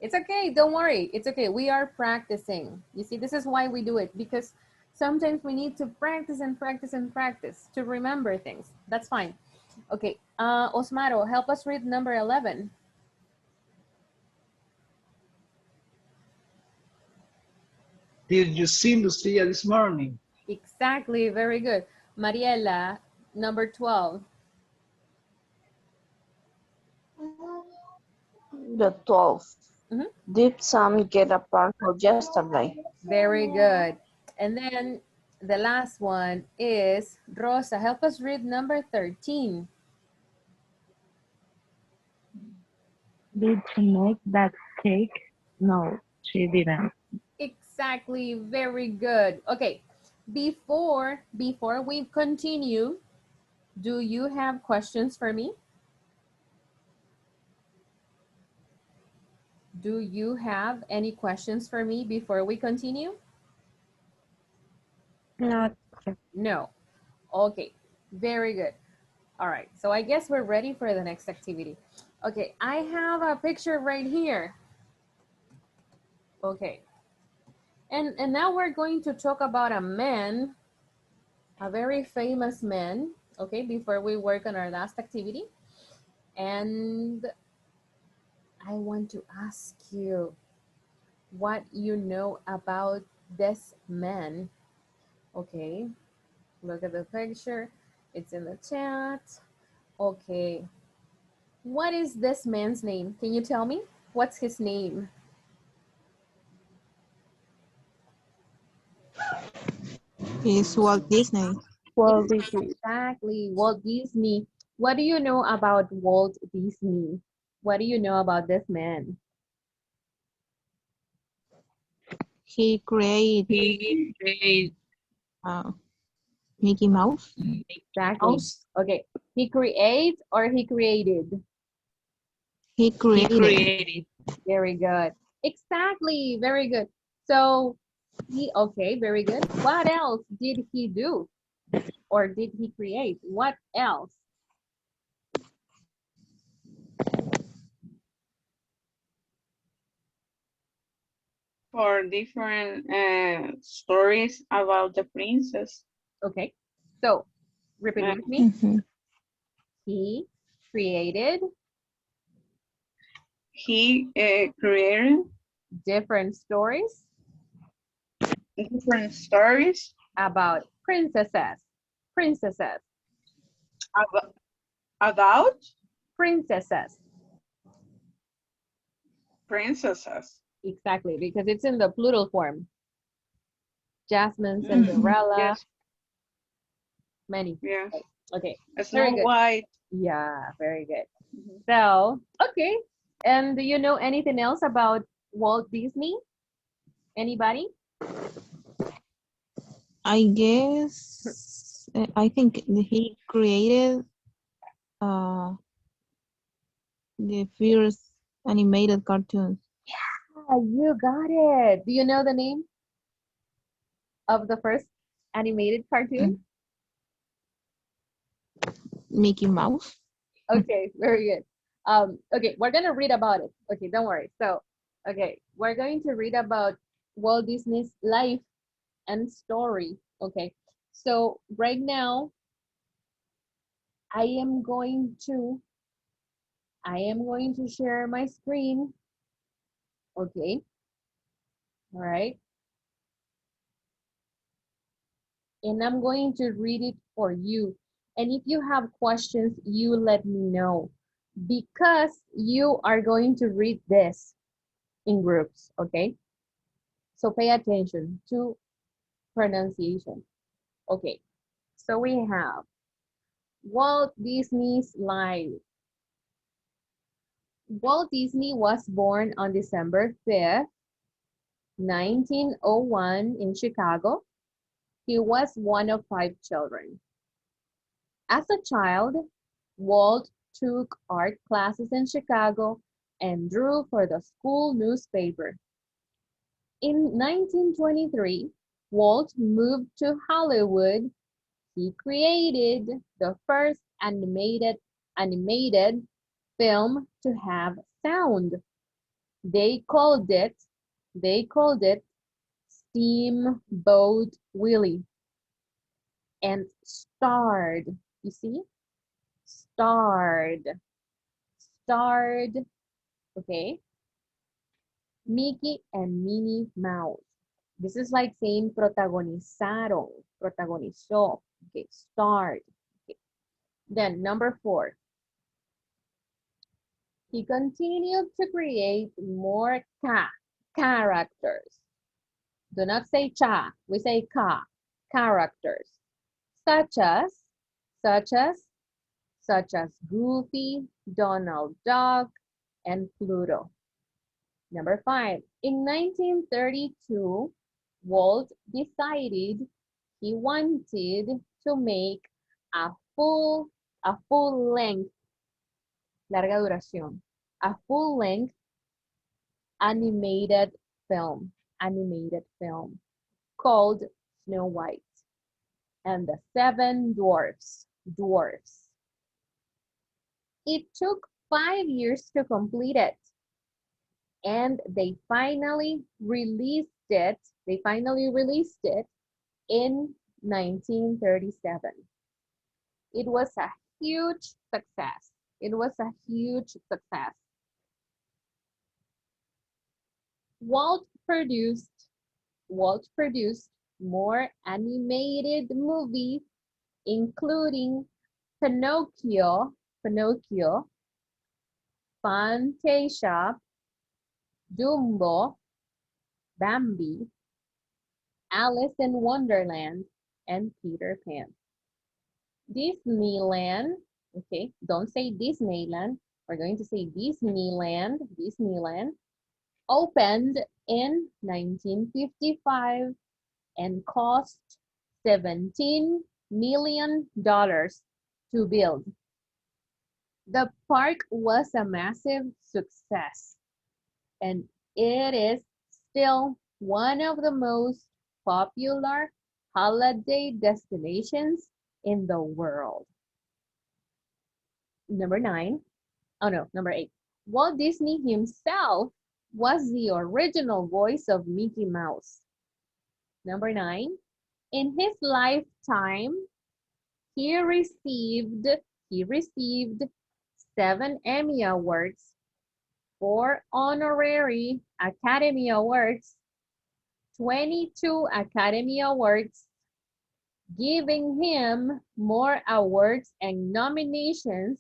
It's okay, don't worry. It's okay, we are practicing. You see, this is why we do it, because sometimes we need to practice and practice and practice to remember things. That's fine. Okay, Osmaro, help us read number 11. Did you see Lucia this morning? Exactly, very good. Mariela, number 12. The 12th. Did Sam get a parcel yesterday? Very good. And then the last one is Rosa. Help us read number 13. Did she make that cake? No, she didn't. Exactly, very good. Okay, before we continue, do you have questions for me? Do you have any questions for me before we continue? No. No. Okay, very good. All right, so I guess we're ready for the next activity. Okay, I have a picture right here. Okay, and now we're going to talk about a man, a very famous man, okay, before we work on our last activity. And I want to ask you what you know about this man. Okay, look at the picture. It's in the chat. Okay, What is this man's name? Can you tell me? What's his name? It's Walt Disney. Walt Disney. Exactly, Walt Disney. What do you know about Walt Disney? What do you know about this man? He created He created Mickey Mouse. Exactly. mouse. Okay. He creates or he created? He He created created. Very good. Exactly. Very good. So okay, very good. What else did he do? Or did he create? What else? For different stories about the princess. Okay. So repeat Uh, with me. Mhm. He created he created different stories different stories about princesses. Princesses. about, about Princesses. princesses. Exactly, because it's in the plural form. Jasmine, Mhm. Cinderella, Yes, many. yes. Okay, Snow very good. White. Yeah, very good. Mhm. So, okay. And do you know anything else about Walt Disney? Anybody? I guess I think he created uh, the first animated cartoons. Ah, you got it. Do you know the name of the first animated cartoon? Mm. Mickey Mouse. Okay, very good. Okay, we're gonna read about it. Okay, don't worry. So, okay, we're going to read about Walt Disney's life and story. Okay, so right now I am going to share my screen. Okay, all right, and I'm going to read it for you. And if you have questions, you let me know because you are going to read this in groups. Okay, so pay attention to pronunciation. Okay, so we have Walt Disney's life. Walt Disney was born on December 5th, 1901 in Chicago. He was one of 5 children. As a child, Walt took art classes in Chicago and drew for the school newspaper. In 1923, Walt moved to Hollywood. He created the first animated film to have sound. They called it Steamboat Willie and starred. You see? Starred. Starred. Okay. Mickey and Minnie Mouse. This is like saying protagonizaron. Protagonizó. Okay. Starred. Okay. Then number 4. He continued to create more characters. Do not say cha, we say characters. Such as, such as, such as Goofy, Donald Duck, and Pluto. Number 5, in 1932, Walt decided he wanted to make a full, a full length, larga duración, a full length animated film called Snow White and the Seven Dwarfs. It took 5 years to complete it, and they finally released it. In 1937. It was a huge success. It was a huge success. Walt produced Walt produced more animated movies, including Pinocchio, Fantasia, Dumbo, Bambi, Alice in Wonderland, and Peter Pan. Disneyland, okay, don't say Disneyland. We're going to say Disneyland. Disneyland opened in 1955 and cost $17 million to build. The park was a massive success, and it is still one of the most popular holiday destinations in the world. Number 9, oh no, number 8. Walt Disney himself was the original voice of Mickey Mouse. Number 9, in his lifetime, he received 7 Emmy Awards, 4 honorary Academy Awards, 22 Academy Awards, giving him more awards and nominations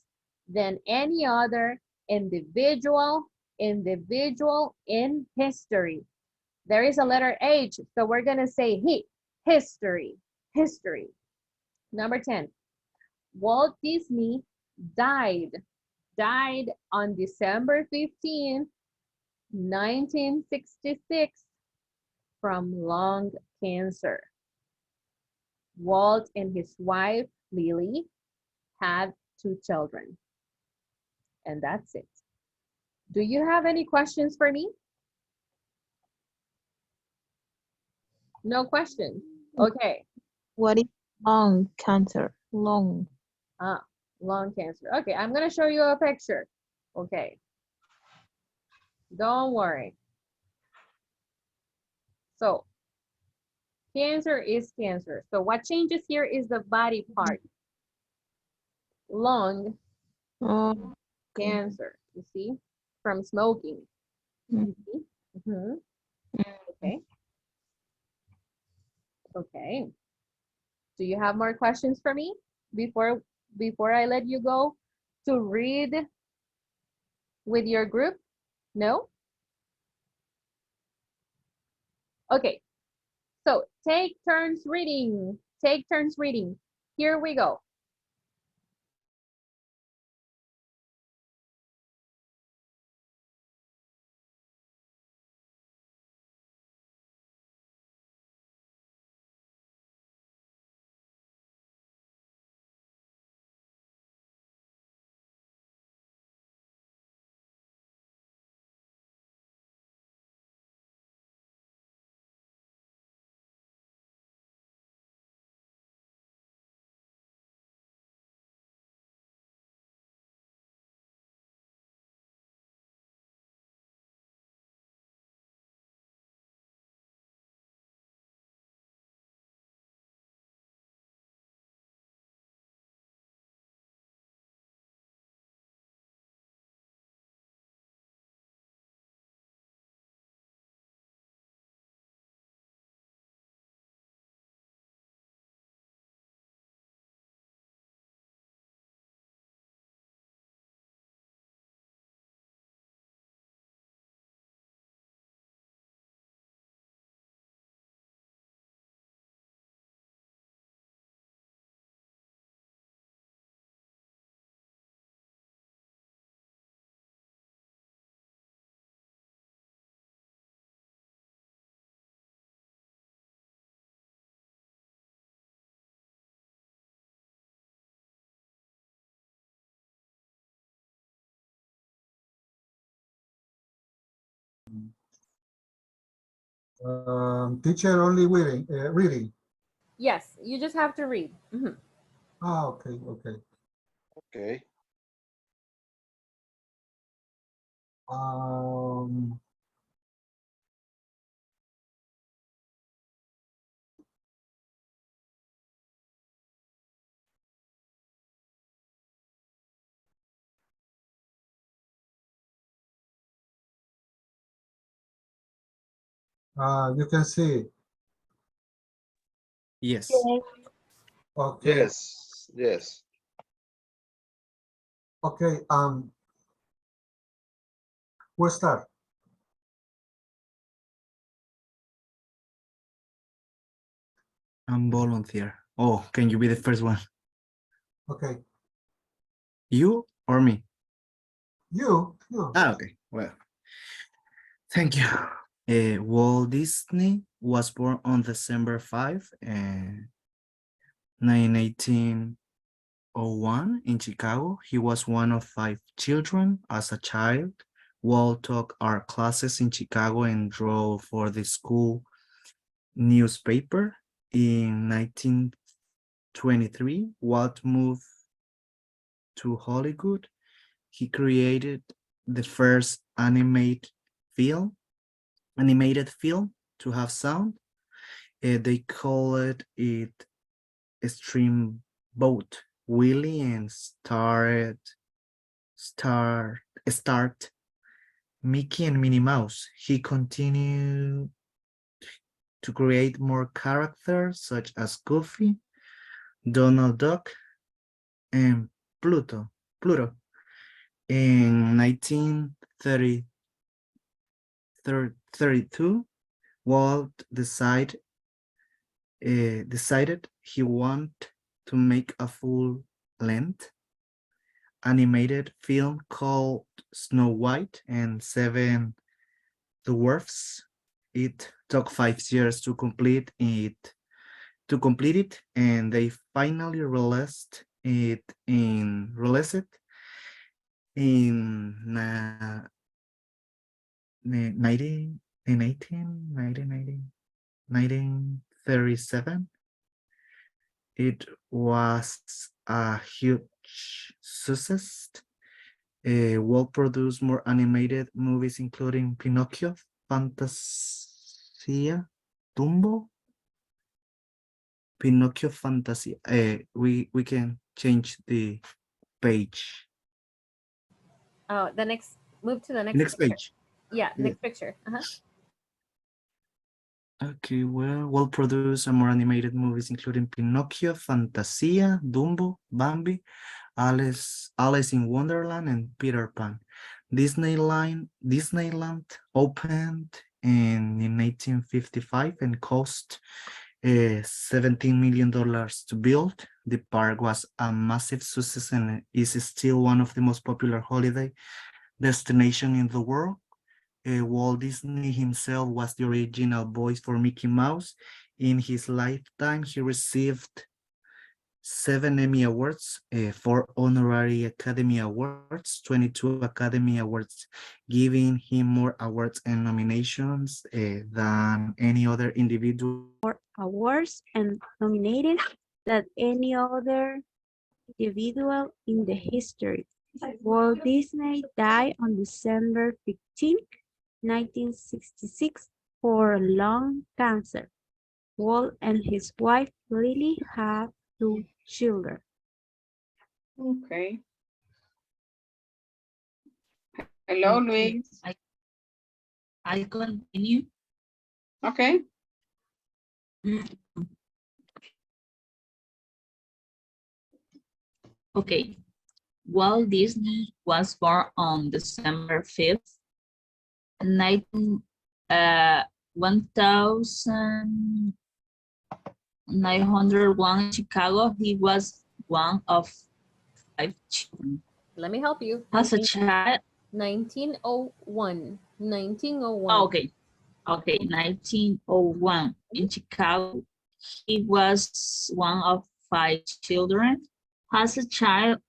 than any other individual in history. There is a letter H, so we're gonna say history. Number 10, Walt Disney died on December 15, 1966 from lung cancer. Walt and his wife, Lily, had 2 children. And that's it. Do you have any questions for me? No questions. Okay. What is lung cancer? Lung. Lung cancer. Okay, I'm gonna show you a picture. Okay. Don't worry. So, cancer is cancer. So what changes here is the body part. Lung Oh, cancer, you see, from smoking. You see? Okay. Okay. Do you have more questions for me before I let you go to read with your group? No? Okay. So take turns reading. Take turns reading. Here we go. Teacher only reading. Yes, you just have to read. Okay, okay. Okay. You can see. Yes. Okay. Yes. Yes. Okay. Who start? I'm volunteer. Oh, can you be the first one? Okay. You or me? You. Ah, okay. Well, thank you. Walt Disney was born on December 5, 1901 in Chicago. He was one of 5 children. As a child, Walt took art classes in Chicago and drew for the school newspaper. In 1923, Walt moved to Hollywood. He created the first animated film to have sound. They called it Streamboat Willie and start Mickey and Minnie Mouse. He continued to create more characters such as Goofy, Donald Duck, and Pluto. In 1932, Walt decided he wanted to make a full-length animated film called Snow White and Seven Dwarfs. It took 5 years to complete it, and they finally released it in 1937. It was a huge success. Walt produced more animated movies, including Pinocchio, Fantasia, Dumbo, Pinocchio Fantasia. We can change the page. Oh, move to the next Next picture. page. Yeah, Yeah. next picture. Okay, well, Walt produced more animated movies, including Pinocchio, Fantasia, Dumbo, Bambi, Alice in Wonderland, and Peter Pan. Disneyland opened in 1955 and cost $17 million to build. The park was a massive success and is still one of the most popular holiday destinations in the world. Walt Disney himself was the original voice for Mickey Mouse. In his lifetime, he received 7 Emmy Awards, 4 Honorary Academy Awards, 22 Academy Awards, giving him more awards and nominations than any other individual. More awards and nominated than any other individual in the history. Walt Disney died on December 15, 1966, for lung cancer. Walt and his wife Lily have 2 children. Okay. Hello, Luis. I continue. Okay. Okay. Walt Disney was born on December 5th, 1901 in Chicago. He was one of 5 children. Let me help you. As a child, 1901. 1901. oh, okay, 1901 in Chicago. He was one of 5 children. As a child,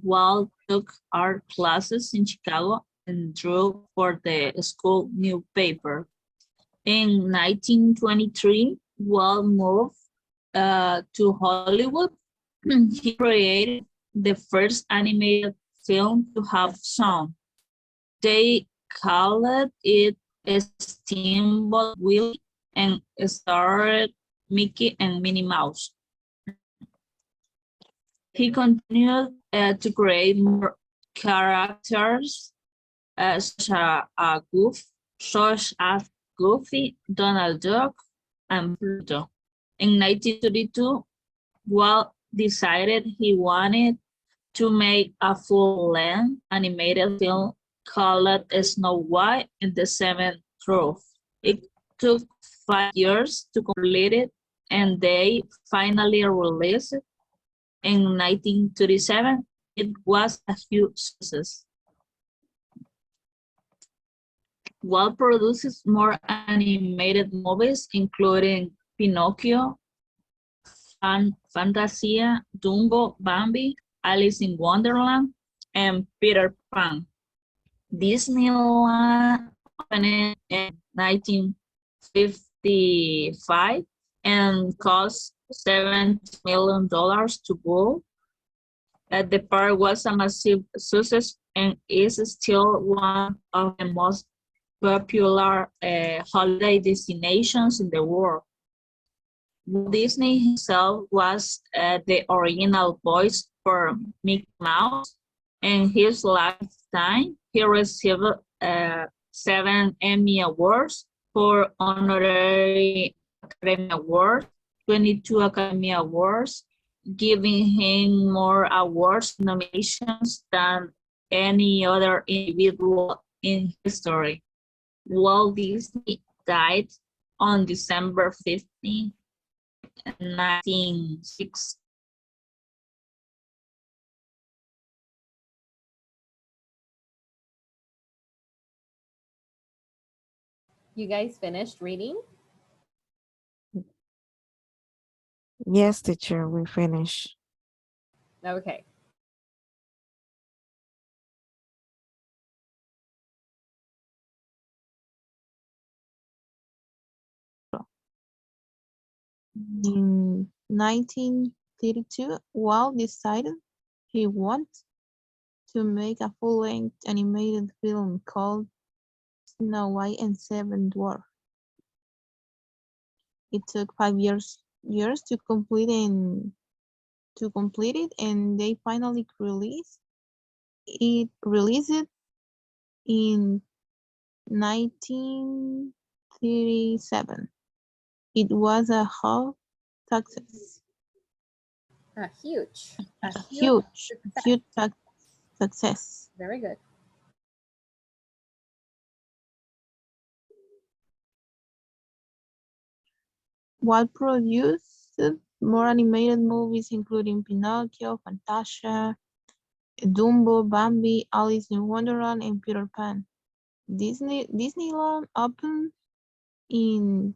Walt took art classes in Chicago and drew for the school newspaper. In 1923, Walt moved to Hollywood. He created the first animated film to have sound. They called it Steamboat Willie and starred Mickey and Minnie Mouse. He continued to create more characters such as Goofy, Donald Duck, and Pluto. In 1932, Walt decided he wanted to make a full-length animated film called Snow White and the Seven Dwarfs. It took 5 years to complete it, and they finally released it in 1937. It was a huge success. Walt produces more animated movies, including Pinocchio, Fantasia, Dumbo, Bambi, Alice in Wonderland, and Peter Pan. Disneyland opened in 1955 and cost $70 million to build. The park was a massive success and is still one of the most popular holiday destinations in the world. Walt Disney himself was the original voice for Mickey Mouse. In his lifetime, he received 7 Emmy Awards, 4 honorary Academy Awards, 22 Academy Awards, giving him more awards nominations than any other individual in history. Walt Disney died on December 15, 1960. You guys finished reading? Yes, teacher, we finished. Okay. In 1932, Walt decided he wanted to make a full-length animated film called Snow White and Seven Dwarfs. It took 5 years to complete it, and they finally released it in 1937. It was a huge success. A huge. A huge success. Very good. Walt produced more animated movies, including Pinocchio, Fantasia, Dumbo, Bambi, Alice in Wonderland, and Peter Pan. Disneyland opened in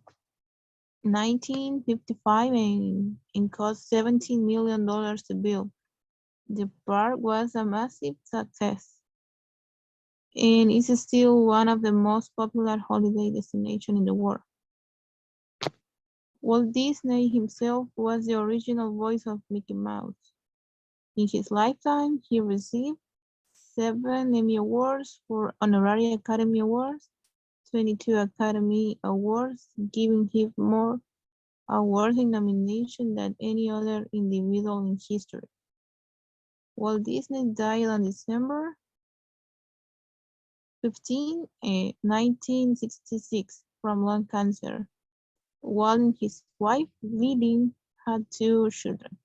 1955 and cost $17 million to build. The park was a massive success and is still one of the most popular holiday destinations in the world. Walt Disney himself was the original voice of Mickey Mouse. In his lifetime, he received 7 Emmy Awards, 4 honorary Academy Awards, 22 Academy Awards, giving him more awards and nominations than any other individual in history. Walt Disney died on December 15, 1966 from lung cancer. Walt and his wife, Lillian, had 2 children.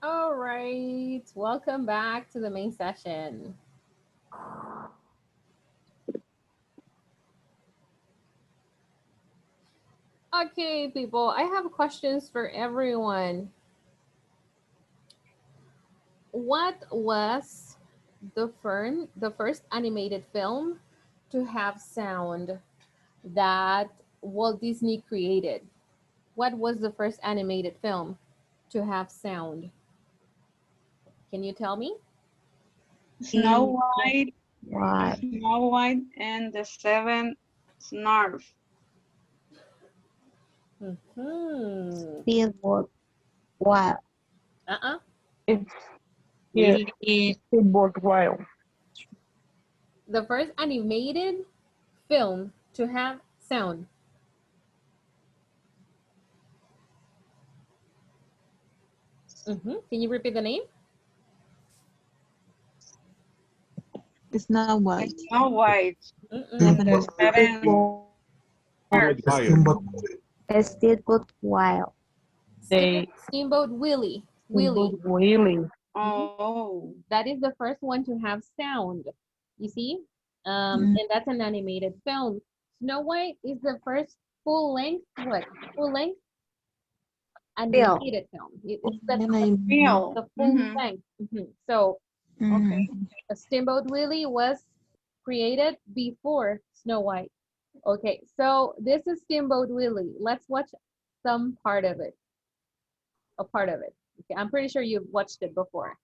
All right. Welcome back to the main session. Okay, people, I have questions for everyone. What was the first animated film to have sound that Walt Disney created? What was the first animated film to have sound? Can you tell me? Snow White, Why? Snow White and the Seven Dwarfs. Billboard. Wow. It's Really, Billboard Wild. The first animated film to have sound. Can you repeat the name? Snow White. Snow White. Definitely. The seven Steamboat. Steamboat Wild. They Steamboat Willie. Steamboat Willie. Oh. That is the first one to have sound. You see? And that's an animated film. Snow White is the first full length, what? Full length animated film. It's Real. the full length. So, Okay. Steamboat Willie was created before Snow White. Okay, so this is Steamboat Willie. Let's watch some part of it. A part of it. Okay, I'm pretty sure you've watched it before.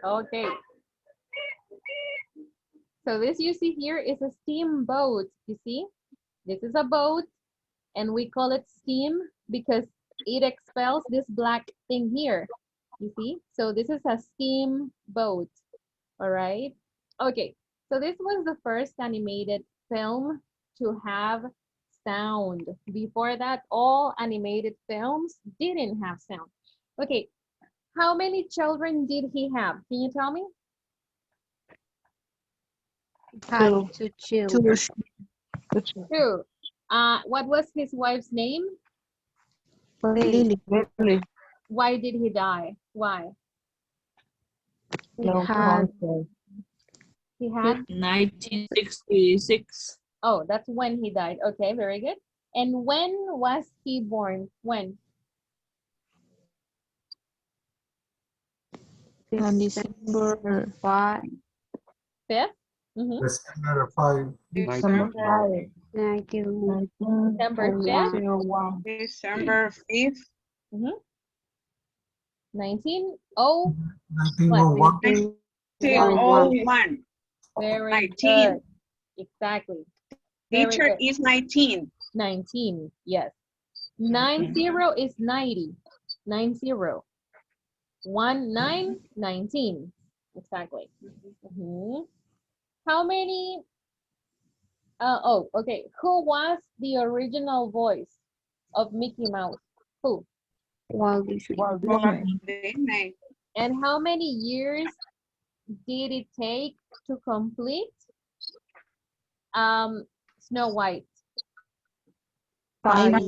Okay. So this you see here is a steamboat. You see? This is a boat and we call it steam because it expels this black thing here. You see? So this is a steamboat. All right. Okay. So this was the first animated film to have sound. Before that, all animated films didn't have sound. Okay. How many children did he have? Can you tell me? Had two children. Two. What was his wife's name? Lily. Why did he die? Why? He had 1966. Oh, that's when he died. Okay, very good. And when was he born? When? December 5. 5th? December 5. December 5. 1901. December 5th? December 5th. 1901. 1901. Very 19. good. Exactly. Very Teacher good. is 19. 19, yes. 90 is 90. 90. 19. Exactly. How many? Oh, okay. Who was the original voice of Mickey Mouse? Who? Walt Disney. Disney. And how many years did it take to complete Snow White? 5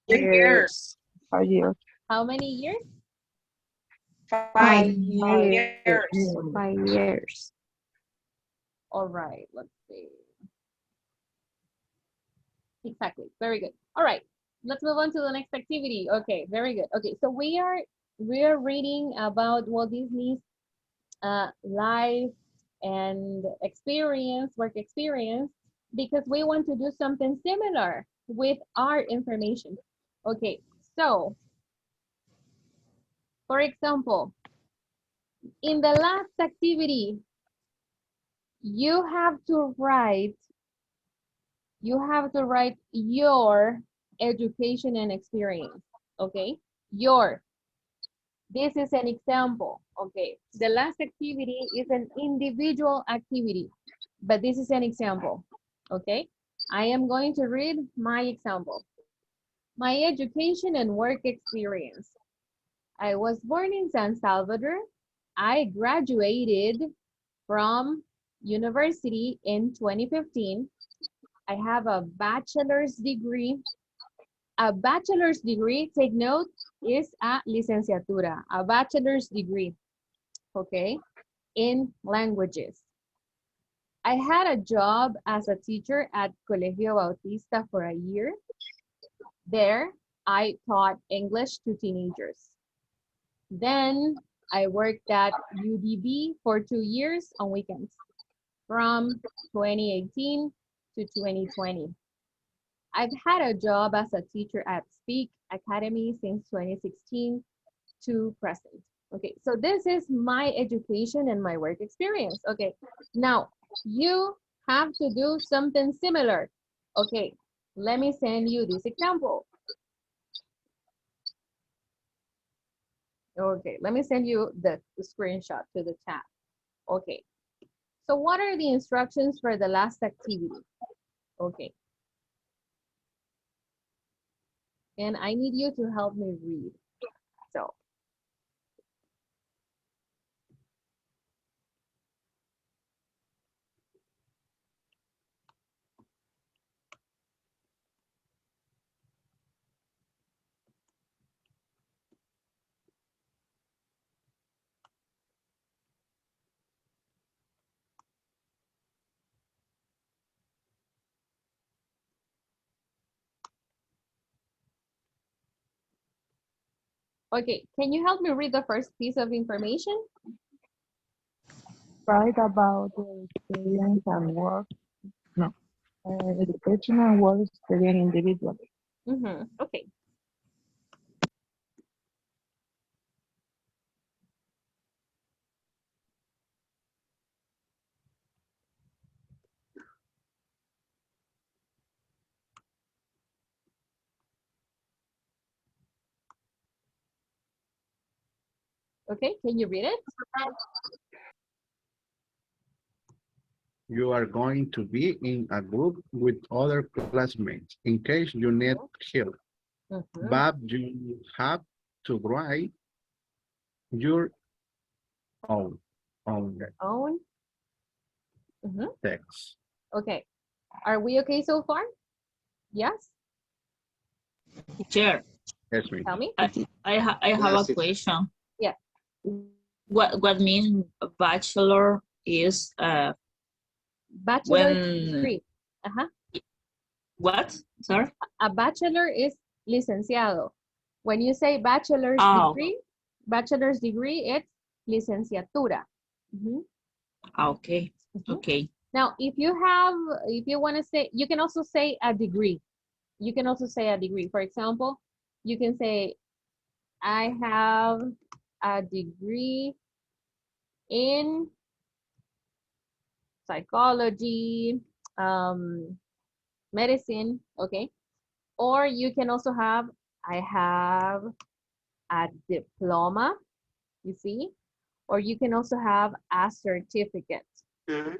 years. 5 years. How many years? 5 years. years. 5 years. All right, let's see. Exactly, very good. All right, let's move on to the next activity. Okay, very good. Okay, so we are reading about Walt Disney's life and experience, work experience, because we want to do something similar with our information. Okay, so for example, in the last activity, you have to write your education and experience, okay? This is an example, okay? The last activity is an individual activity, but this is an example, okay? I am going to read my example. My education and work experience. I was born in San Salvador. I graduated from university in 2015. I have a bachelor's degree. A bachelor's degree, take note, is a licenciatura, a bachelor's degree, okay, in languages. I had a job as a teacher at Colegio Bautista for a year. There, I taught English to teenagers. Then I worked at UDB for 2 years on weekends. from 2018 to 2020. I've had a job as a teacher at Speak Academy since 2016 to present. Okay, so this is my education and my work experience. Okay, now you have to do something similar. Okay, let me send you this example. Okay, let me send you the screenshot to the chat. Okay, so what are the instructions for the last activity? Okay. And I need you to help me read. So, okay, can you help me read the first piece of information? Write about your experience and work. No, education and work studying individually. Okay. Okay, can you read it? You are going to be in a group with other classmates in case you need help. But you have to write your own text. Okay. Are we okay so far? Yes? Teacher, Yes, me. Tell me. I have a question. Yeah. What means bachelor is Bachelor when degree. what? Sorry? A bachelor is licenciado. When you say bachelor's degree, it's licenciatura. Okay. Okay. Now, if you want to say, you can also say a degree. You can also say a degree. For example, you can say, I have a degree in psychology, medicine, okay? Or you can also have, I have a diploma, you see? Or you can also have a certificate. A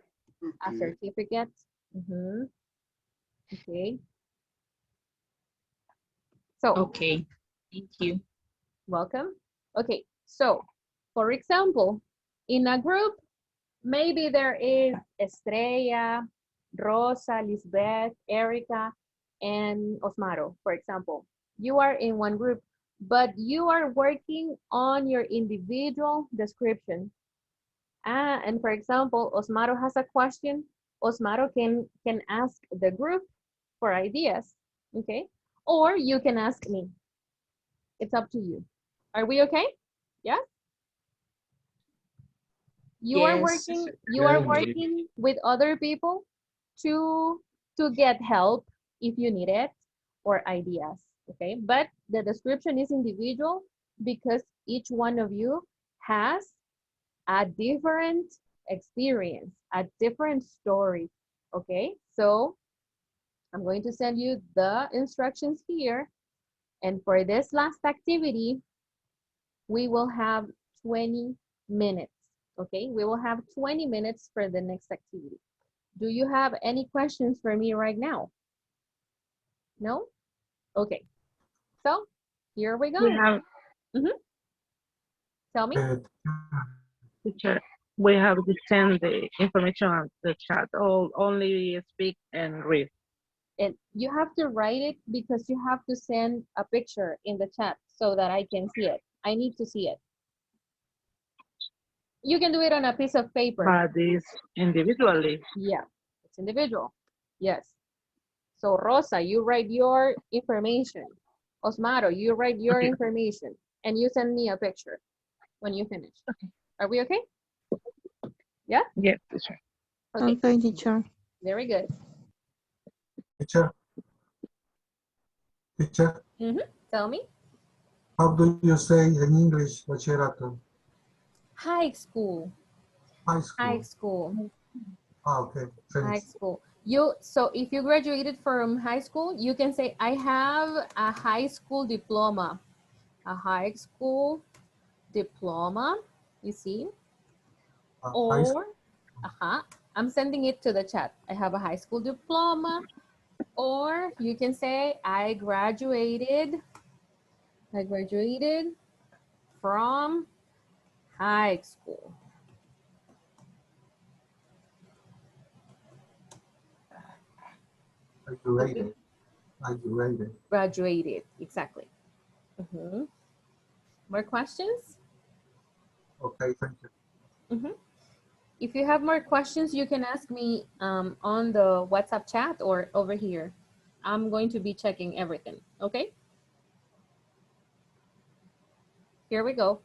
certificate. Okay. So. Okay. Thank you. Welcome. Okay, so for example, in a group, maybe there is Estrella, Rosa, Lisbeth, Erica, and Osmaro, for example. You are in one group, but you are working on your individual description. And for example, Osmaro has a question. Osmaro can ask the group for ideas, okay? Or you can ask me. It's up to you. Are we okay? Yeah? You are working with other people to get help if you need it or ideas, okay? But the description is individual because each one of you has a different experience, a different story, okay? So I'm going to send you the instructions here. And for this last activity, we will have 20 minutes, okay? We will have 20 minutes for the next activity. Do you have any questions for me right now? No? Okay. So, here we go. We have, Tell me. teacher, we have to send the information on the chat, or only speak and read. And you have to write it because you have to send a picture in the chat so that I can see it. I need to see it. You can do it on a piece of paper. But it's individually. Yeah, it's individual. Yes. So Rosa, you write your information. Osmaro, you write your information and you send me a picture when you finish. Okay. Are we okay? Yeah? Yes, teacher. Okay, Okay, teacher. very good. Teacher, teacher, Tell me. how do you say in English, bachillerato? High school. High High school. school. Ah, okay, High thanks. school. So if you graduated from high school, you can say I have a high school diploma. A high school diploma, you see? High school. Or I'm sending it to the chat. I have a high school diploma. Or you can say I graduated from high school. I graduated. I graduated. Graduated, exactly. More questions? Okay, thank you. If you have more questions, you can ask me on the WhatsApp chat or over here. I'm going to be checking everything, okay? Here we go.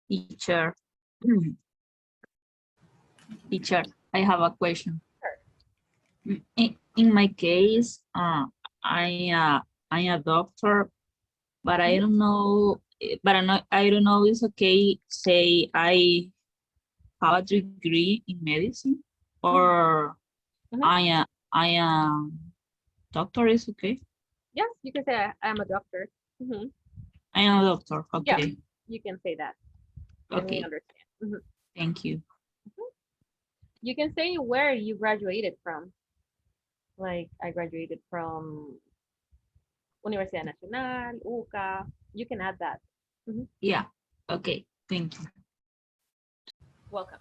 Teacher, teacher, I have a question. In my case, I I'm a doctor, but I don't know, I don't know. It's okay. Say I have a degree in medicine, or I am doctor. Is okay. Yes, you can say I'm a doctor. I am a doctor. Yeah, Okay. you can say that. And we Okay. understand. Thank you. You can say where you graduated from. Like I graduated from Universidad Nacional, UCA. You can add that. Yeah. Okay. Thank you. Welcome.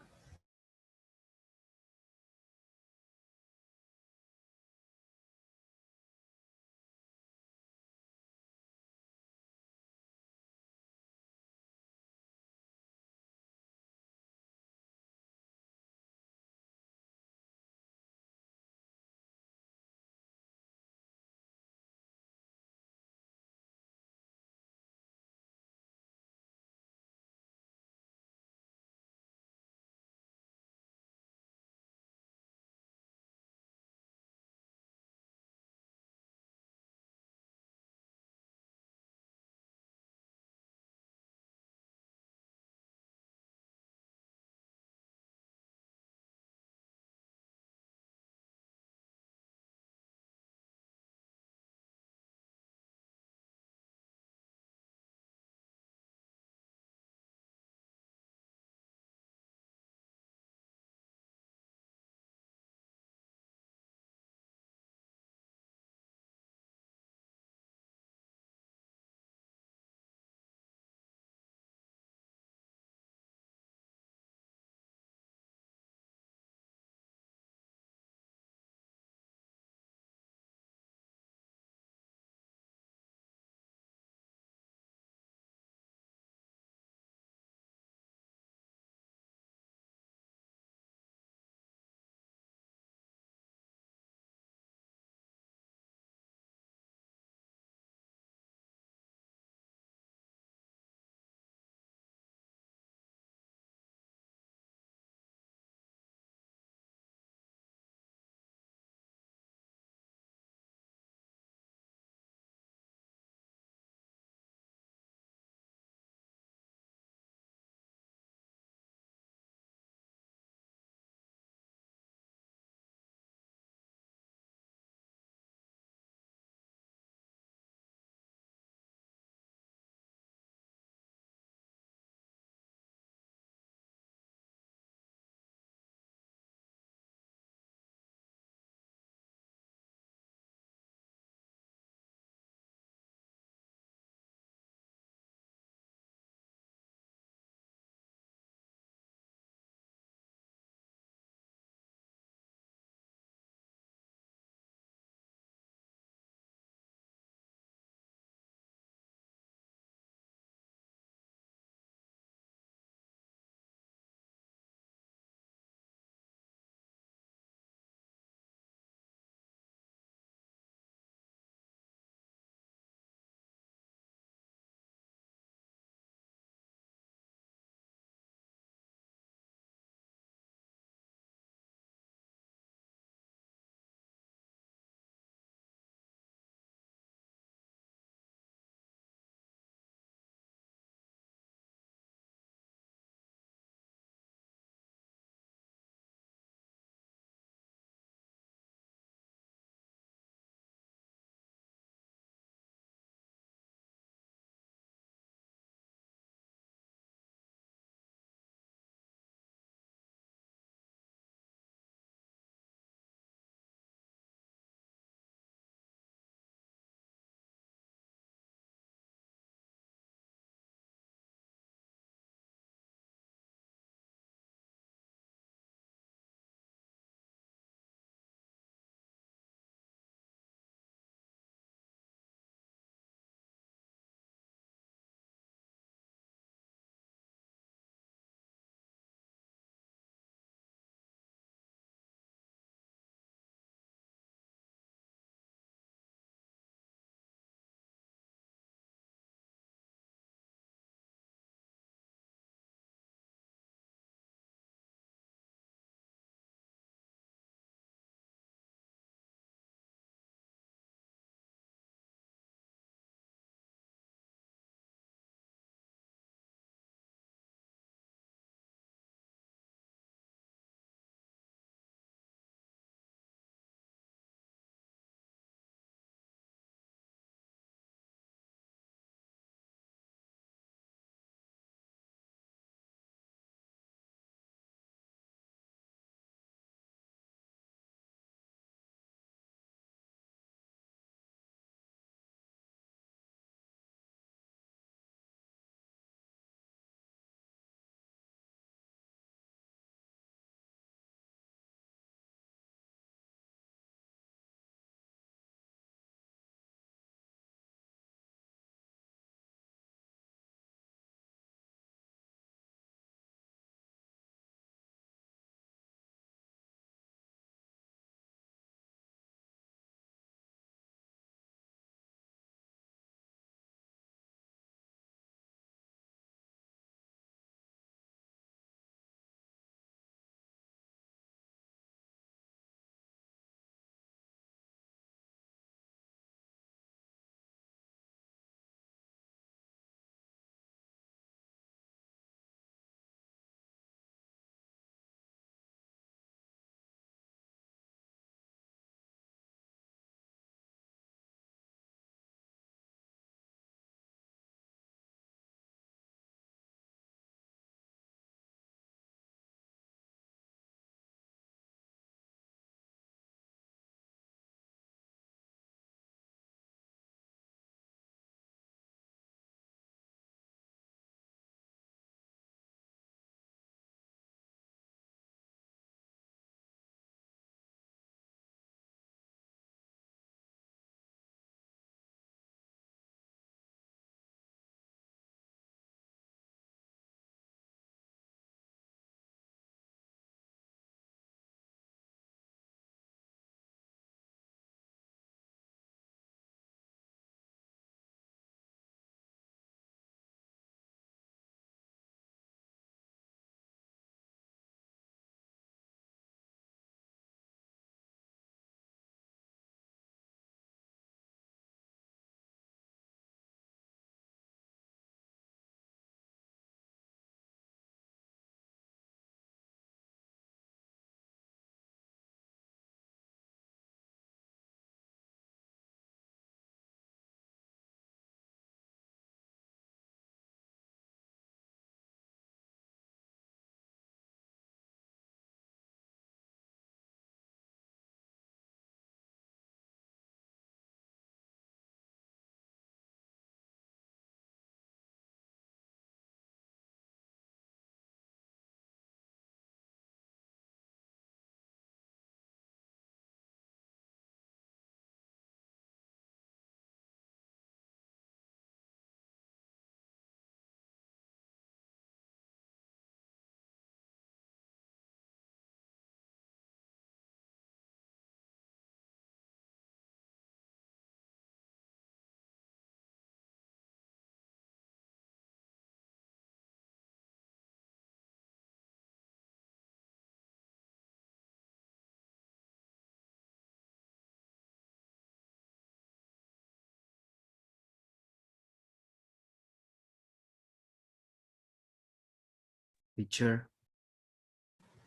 Teacher,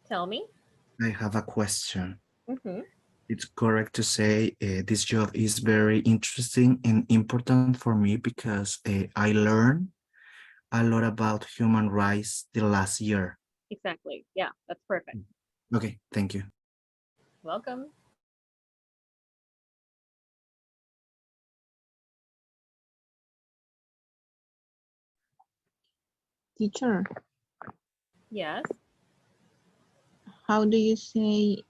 Tell me. I have a question. Mm-hmm. It's correct to say this job is very interesting and important for me because I learned a lot about human rights the last year. Exactly. Yeah, that's perfect. Okay, thank you. Welcome. Teacher, Yes. how do you say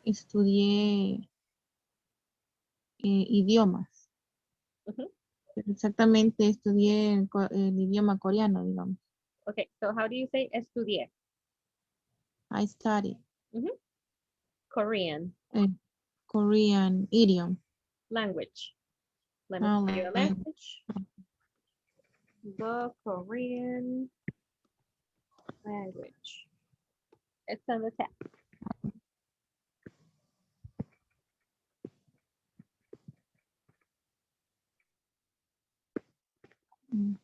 estudié idiomas? Mhm. Exactamente, estudié el idioma coreano, digamos. Okay, so how do you say estudié? I studied Korean Korean idiom. language. Let me Oh, tell you the language. The Korean language. It's on the tab. mm.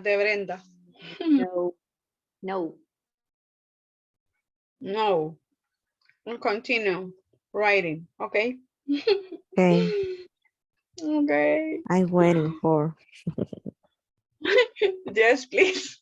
De Brenda. No, no. No. We'll continue writing, okay? Okay, Okay. I'm waiting for. Yes, please.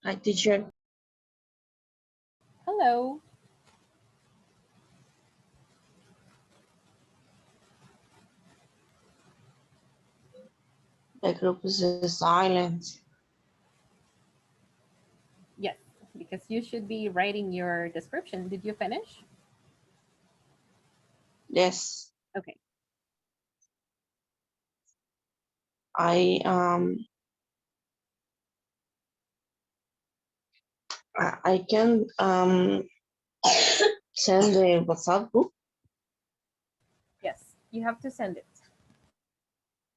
Hi, teacher. Hello. The group is silent. Yes, because you should be writing your description. Did you finish? Yes, Okay. I I can send the WhatsApp group. Yes, you have to send it.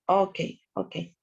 Okay, okay.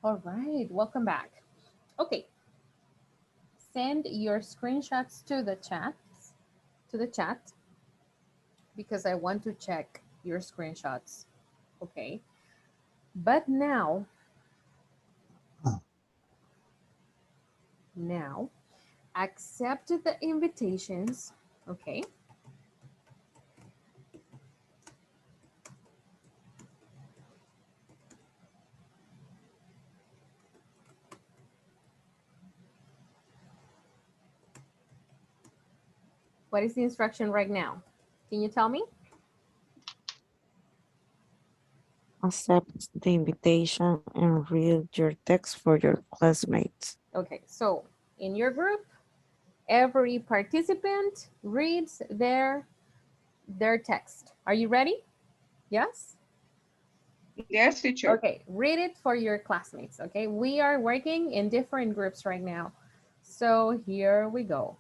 All right, welcome back. Okay, send your screenshots to the chat, because I want to check your screenshots. Okay, but now accept the invitations. Okay. What is the instruction right now? Can you tell me? Accept the invitation and read your text for your classmates. Okay, so in your group, every participant reads their text. Are you ready? Yes? Yes, teacher. Okay, read it for your classmates. Okay, we are working in different groups right now. So here we go.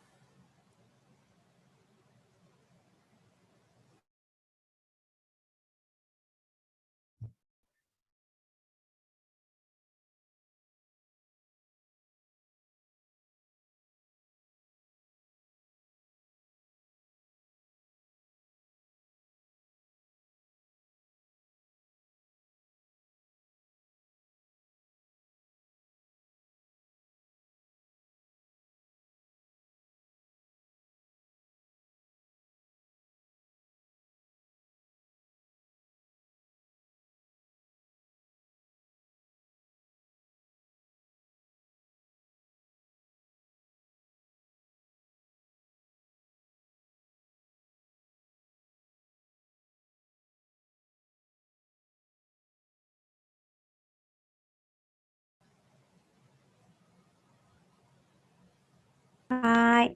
Hi.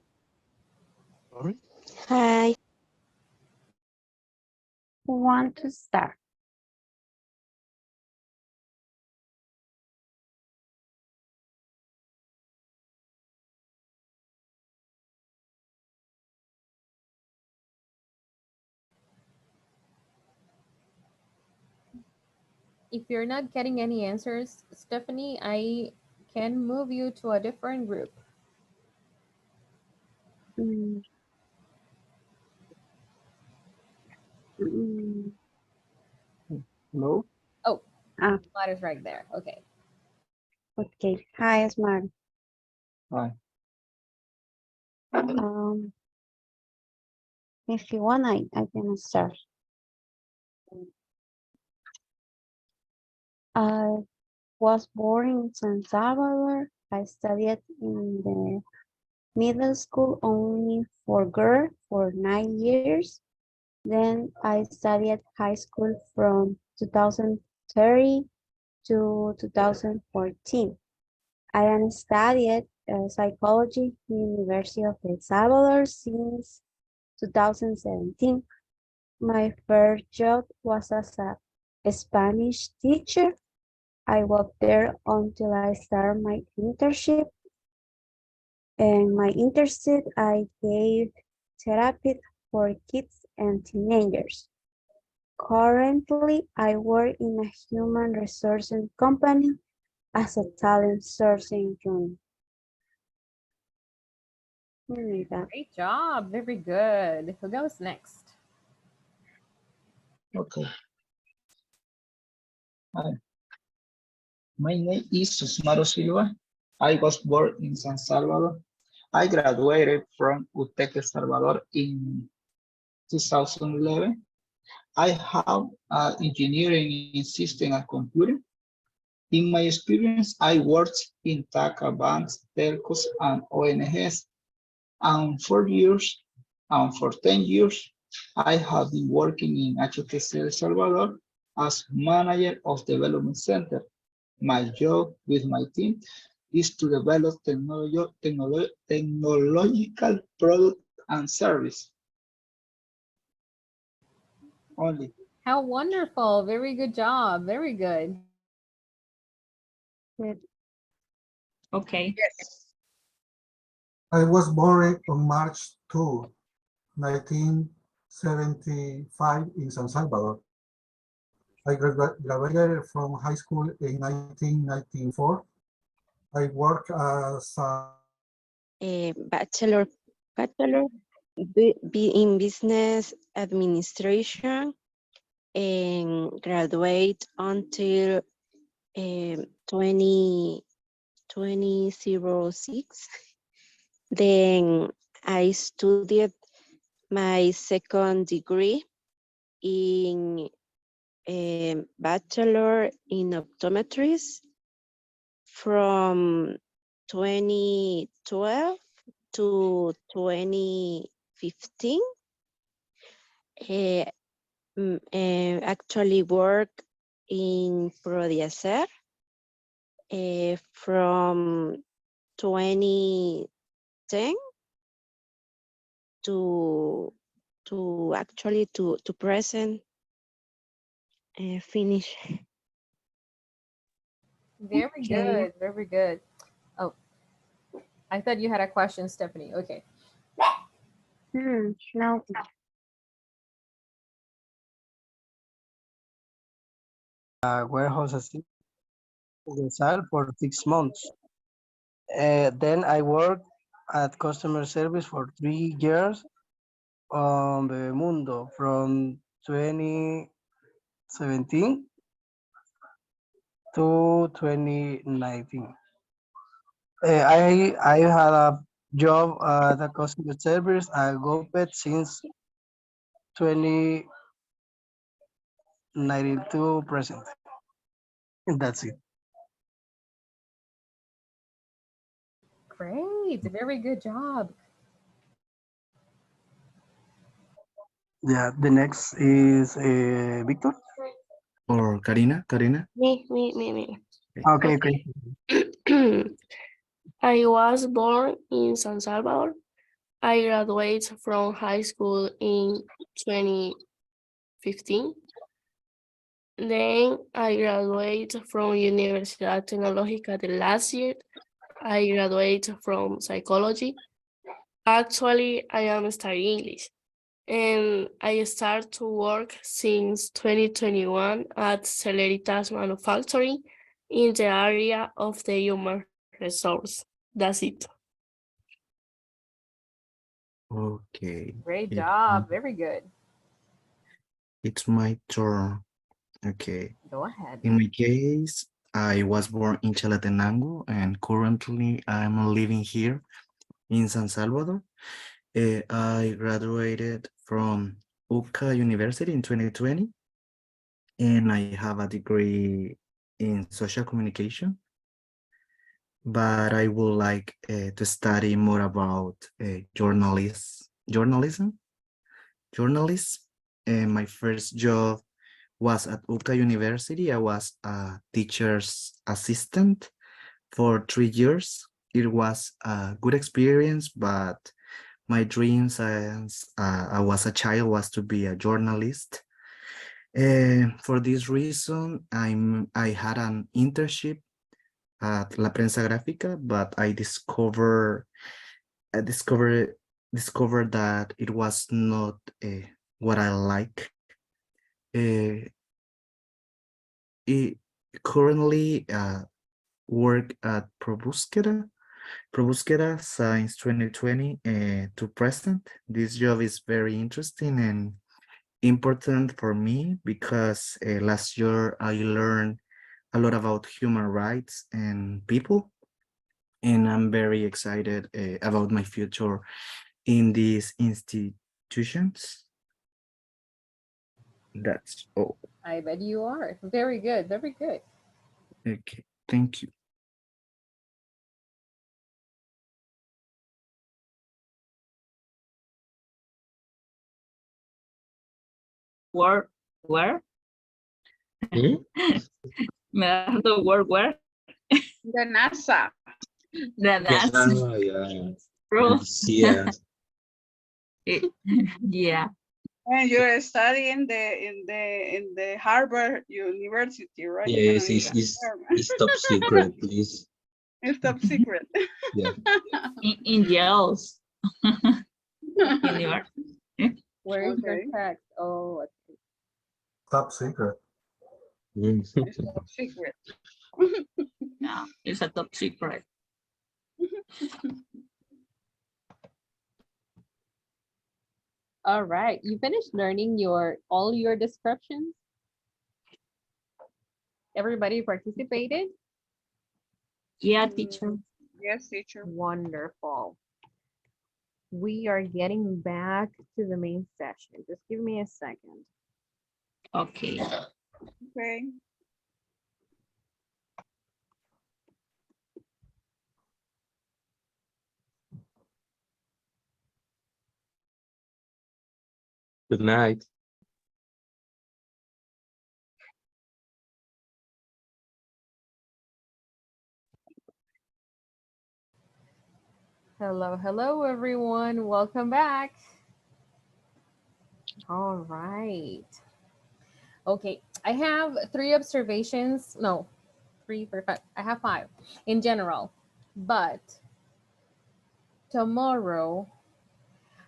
Sorry? Hi. Who want to start? If you're not getting any answers, Stephanie, I can move you to a different group. Mm, mm, Hello? Oh, ah, Smart is right there. Okay. okay. Hi, Smart. Hi. Um, if you want, I can start. I was born in San Salvador. I studied in the middle school only for girls for 9 years. Then I studied high school from 2030 to 2014. I am studied psychology in University of El Salvador since 2017. My first job was as a Spanish teacher. I worked there until I started my internship. And my internship, I gave therapy for kids and teenagers. Currently, I work in a human resources company as a talent sourcing journalist. Great job. Very good. Who goes next? Okay. Hi. My name is Susmaro Silva. I was born in San Salvador. I graduated from UTEC El Salvador in 2011. I have engineering in system and computing. In my experience, I worked in tech banks, telcos, and ONGs. And for 10 years, I have been working in HTC El Salvador as manager of development center. My job with my team is to develop technological product and service. Only. How wonderful. Very good job. Very good. Okay. Yes. I was born on March 2, 1975 in San Salvador. I graduated from high school in 1994. I work as a bachelor in business administration and graduate until 2006. Then I studied my second degree in bachelor in optometry from 2012 to 2015. Actually work in Prodiacer from 2010 to actually to present finish. Very Okay. good, very good. Oh, I thought you had a question, Stephanie. Okay. No. Warehouse assistant for 6 months. Then I worked at customer service for 3 years on the Mundo from 2017 to 2019. I had a job at the customer service at GoPet since 2092 present. And that's it. Great, very good job. Yeah, the next is Victor. Or Karina? Me. Okay, okay. I was born in San Salvador. I graduated from high school in 2015. Then I graduated from Universidad Tecnológica the last year. I graduated from psychology. Actually, I am studying English. And I start to work since 2021 at Celeritas Manufacturing in the area of the human resource. That's it. Okay. Great It- job, very good. It's my turn. Okay. Go ahead. In my case, I was born in Chalatenango and currently I'm living here in San Salvador. I graduated from UCA University in 2020 and I have a degree in social communication. But I would like to study more about journalism. My first job was at UCA University. I was a teacher's assistant for 3 years. It was a good experience, but my dream since I was a child was to be a journalist. For this reason, I had an internship at La Prensa Gráfica, but I discovered that it was not what I like. I currently work at Probusquera since 2020 to present. This job is very interesting and important for me because last year I learned a lot about human rights and people, and I'm very excited about my future in these institutions. That's all. I bet you are. Very good, very good. Okay, thank you. Where? Hmm? Me das the word where? The NASA. The that's Yeah, yeah. true. Yeah. Yeah. And you're studying in the Harvard University, right? Yes, Harvard. it's top secret, please. It's top secret. Yeah. In jails. Where is your Okay. text? Oh, top secret. Top secret. No, it's a top secret. All right, you finished learning all your descriptions? Everybody participated? Yeah, teacher. Yes, teacher. Wonderful. We are getting back to the main session. Just give me a second. Okay. Okay. Good night. Hello, hello, everyone. Welcome back. All right. Okay, I have 3 observations. No, 3, 4, 5. I have 5 in general. But tomorrow,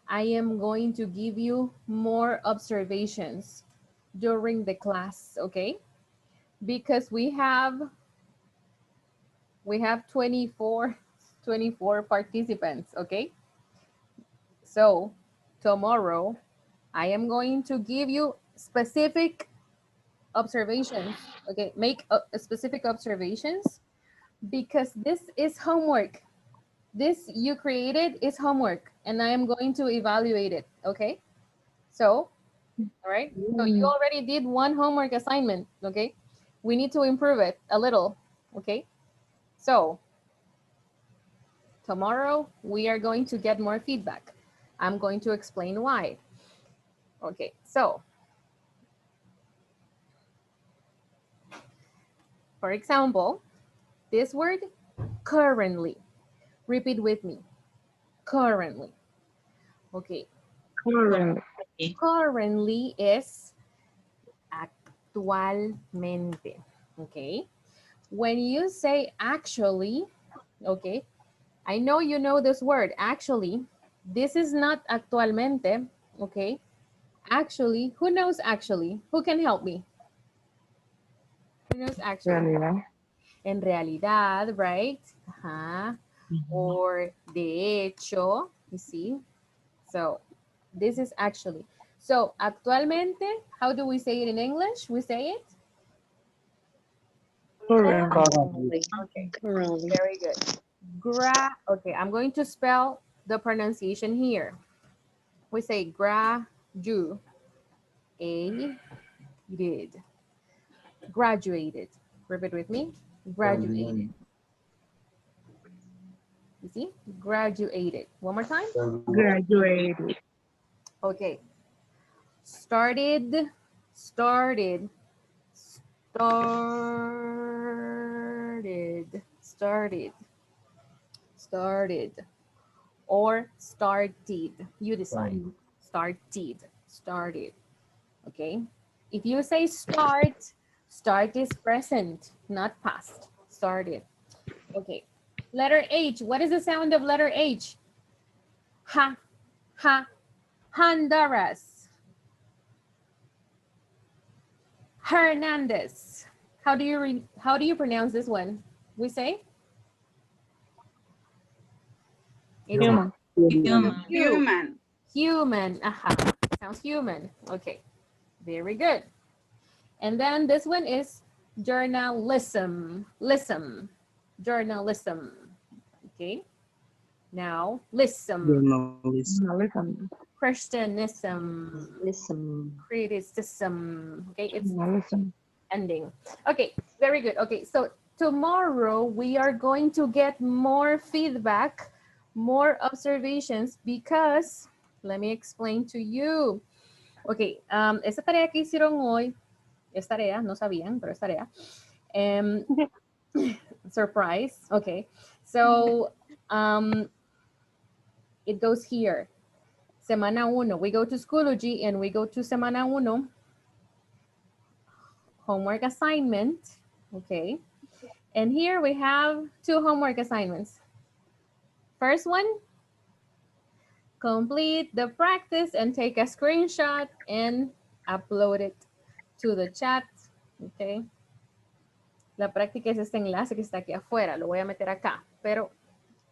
I am going to give you more observations during the class, okay? Because we have 24 participants, okay? So tomorrow I am going to give you specific observations, okay? Make specific observations because this is homework. This you created is homework and I am going to evaluate it, okay? So, all right. So you already did 1 homework assignment, okay? We need to improve it a little, okay? So tomorrow we are going to get more feedback. I'm going to explain why. Okay, so for example, this word currently. Repeat with me. Currently. Okay. Currently is actualmente. Okay. When you say actually, okay, I know you know this word, actually. This is not actualmente, okay? Actually, who knows actually? Who can help me? Who knows actually? En realidad, right? Or de hecho, you see? So this is actually. So actualmente, how do we say it in English? We say it? Currently. Okay, Currently. very good. Okay, I'm going to spell the pronunciation here. We say graduated. Graduated. Repeat with me. Graduated. You see? Graduated. One more time. Graduated. Okay. Started. Started. Started. Started. Started. Or started. You decide. Started. Started. Okay. If you say start, start is present, not past. Started. Okay. Letter H. What is the sound of letter H? Ha, ha, Honduras. Hernandez. How do you pronounce this one? We say it's Human. Human. Human. Aha. Sounds human. Okay. Very good. And then this one is journalism. Listen. Journalism. Okay. Now, listen. Journalism. Christianism. Listen. Criticism. Okay, it's Journalism. ending. Okay, very good. Okay, so tomorrow we are going to get more feedback, more observations because, let me explain to you. Okay, esta tarea que hicieron hoy, es tarea, no sabían, pero es tarea. Surprise. Okay, so it goes here. Semana 1, we go to Schoology and we go to Semana 1, homework assignment, okay? And here we have 2 homework assignments. First one, complete the practice and take a screenshot and upload it to the chat, okay? La práctica es este enlace que está aquí afuera. Lo voy a meter acá, pero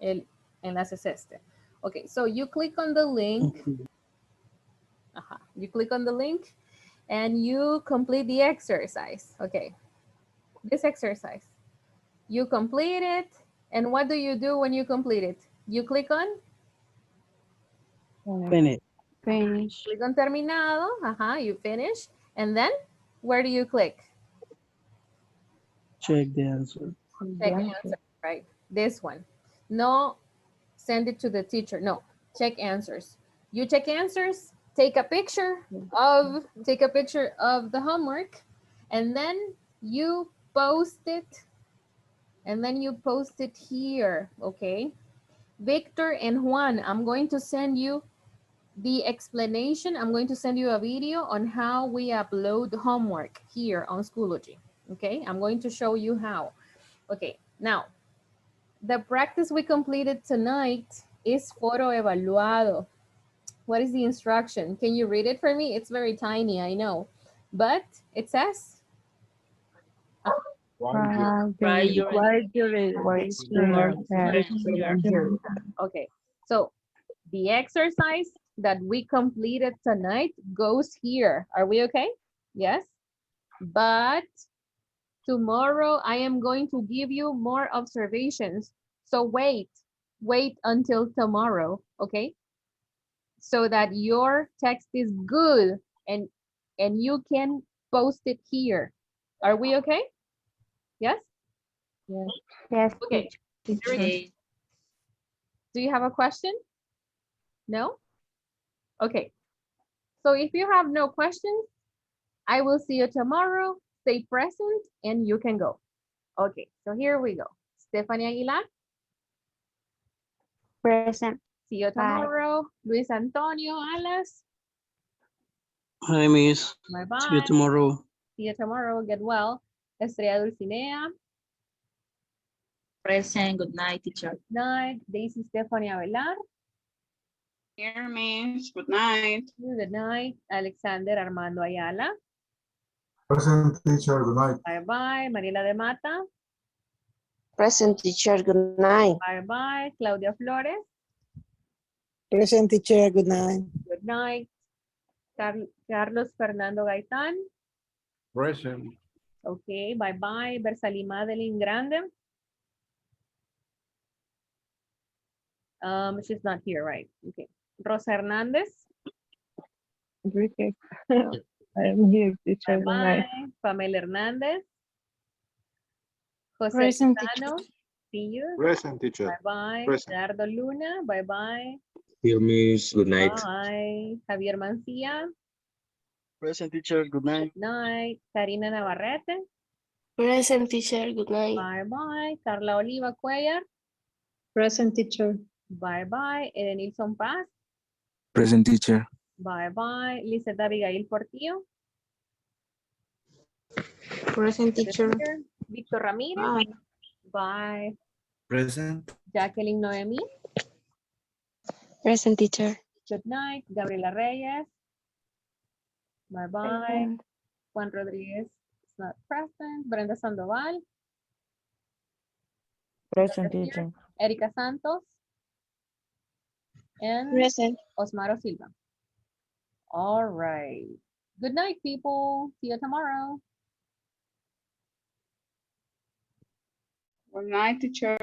el enlace es este. Okay, so you click on the link. You click on the link and you complete the exercise. Okay, this exercise. You complete it, and what do you do when you complete it? You click on? Finish. Finish. Click on terminado, you finish, and then where do you click? Check the answer. Check answer, right? This one. No, send it to the teacher. No, check answers. You check answers, take a picture of the homework, and then you post it, here, okay? Victor and Juan, I'm going to send you the explanation. I'm going to send you a video on how we upload homework here on Schoology. Okay, I'm going to show you how. Okay, now, the practice we completed tonight is foro evaluado. What is the instruction? Can you read it for me? It's very tiny, I know, but it says? Write your Okay, so the exercise that we completed tonight goes here. Are we okay? Yes? But tomorrow I am going to give you more observations. So wait until tomorrow, okay? So that your text is good and you can post it here. Are we okay? Yes? Yes, Okay. Okay. Do you have a question? No? Okay. So if you have no questions, I will see you tomorrow. Stay present and you can go. Okay, so here we go. Stephanie Aguilar. present. See you tomorrow. Luis Antonio Alas. Hi, miss. Bye-bye. See you tomorrow. See you tomorrow. Get well. Estrella Dulcinea. Present. Good night, teacher. Night. Daisy Stephanie Avelar. Here, miss. Good night. Good night. Alexander Armando Ayala. Present teacher, good night. Bye-bye. Mariela de Mata. Present teacher, good night. Bye-bye. Claudia Flores. Present teacher, good night. Good night. Carlos Fernando Gaitán. Present. Okay, bye-bye. Bersalí Madeline Grande. She's not here, right? Okay. Rosa Hernandez. I am here, teacher. Good night. Bye-bye. Pamela Hernandez. Jose Present, Lozano. See you. Present teacher. Bye-bye. Present. Gerardo Luna. Bye-bye. Dear Miss, good night. Bye. Javier Mancía. Present teacher, good night. Night. Karina Navarrete. Present teacher, good night. Bye-bye. Carla Oliva Cuellar. Present teacher. Bye-bye. Edenilson Paz. Present teacher. Bye-bye. Lizeth Abigail Portillo. Present teacher. Víctor Ramírez. Bye. Bye. Present. Jacqueline Noemi. Present teacher. Good night. Gabriela Reyes. Bye-bye. Juan Rodríguez is not present. Brenda Sandoval. Present teacher. Erika Santos. And Present. Osmaro Silva. All right. Good night, people. See you tomorrow. Good night, teacher.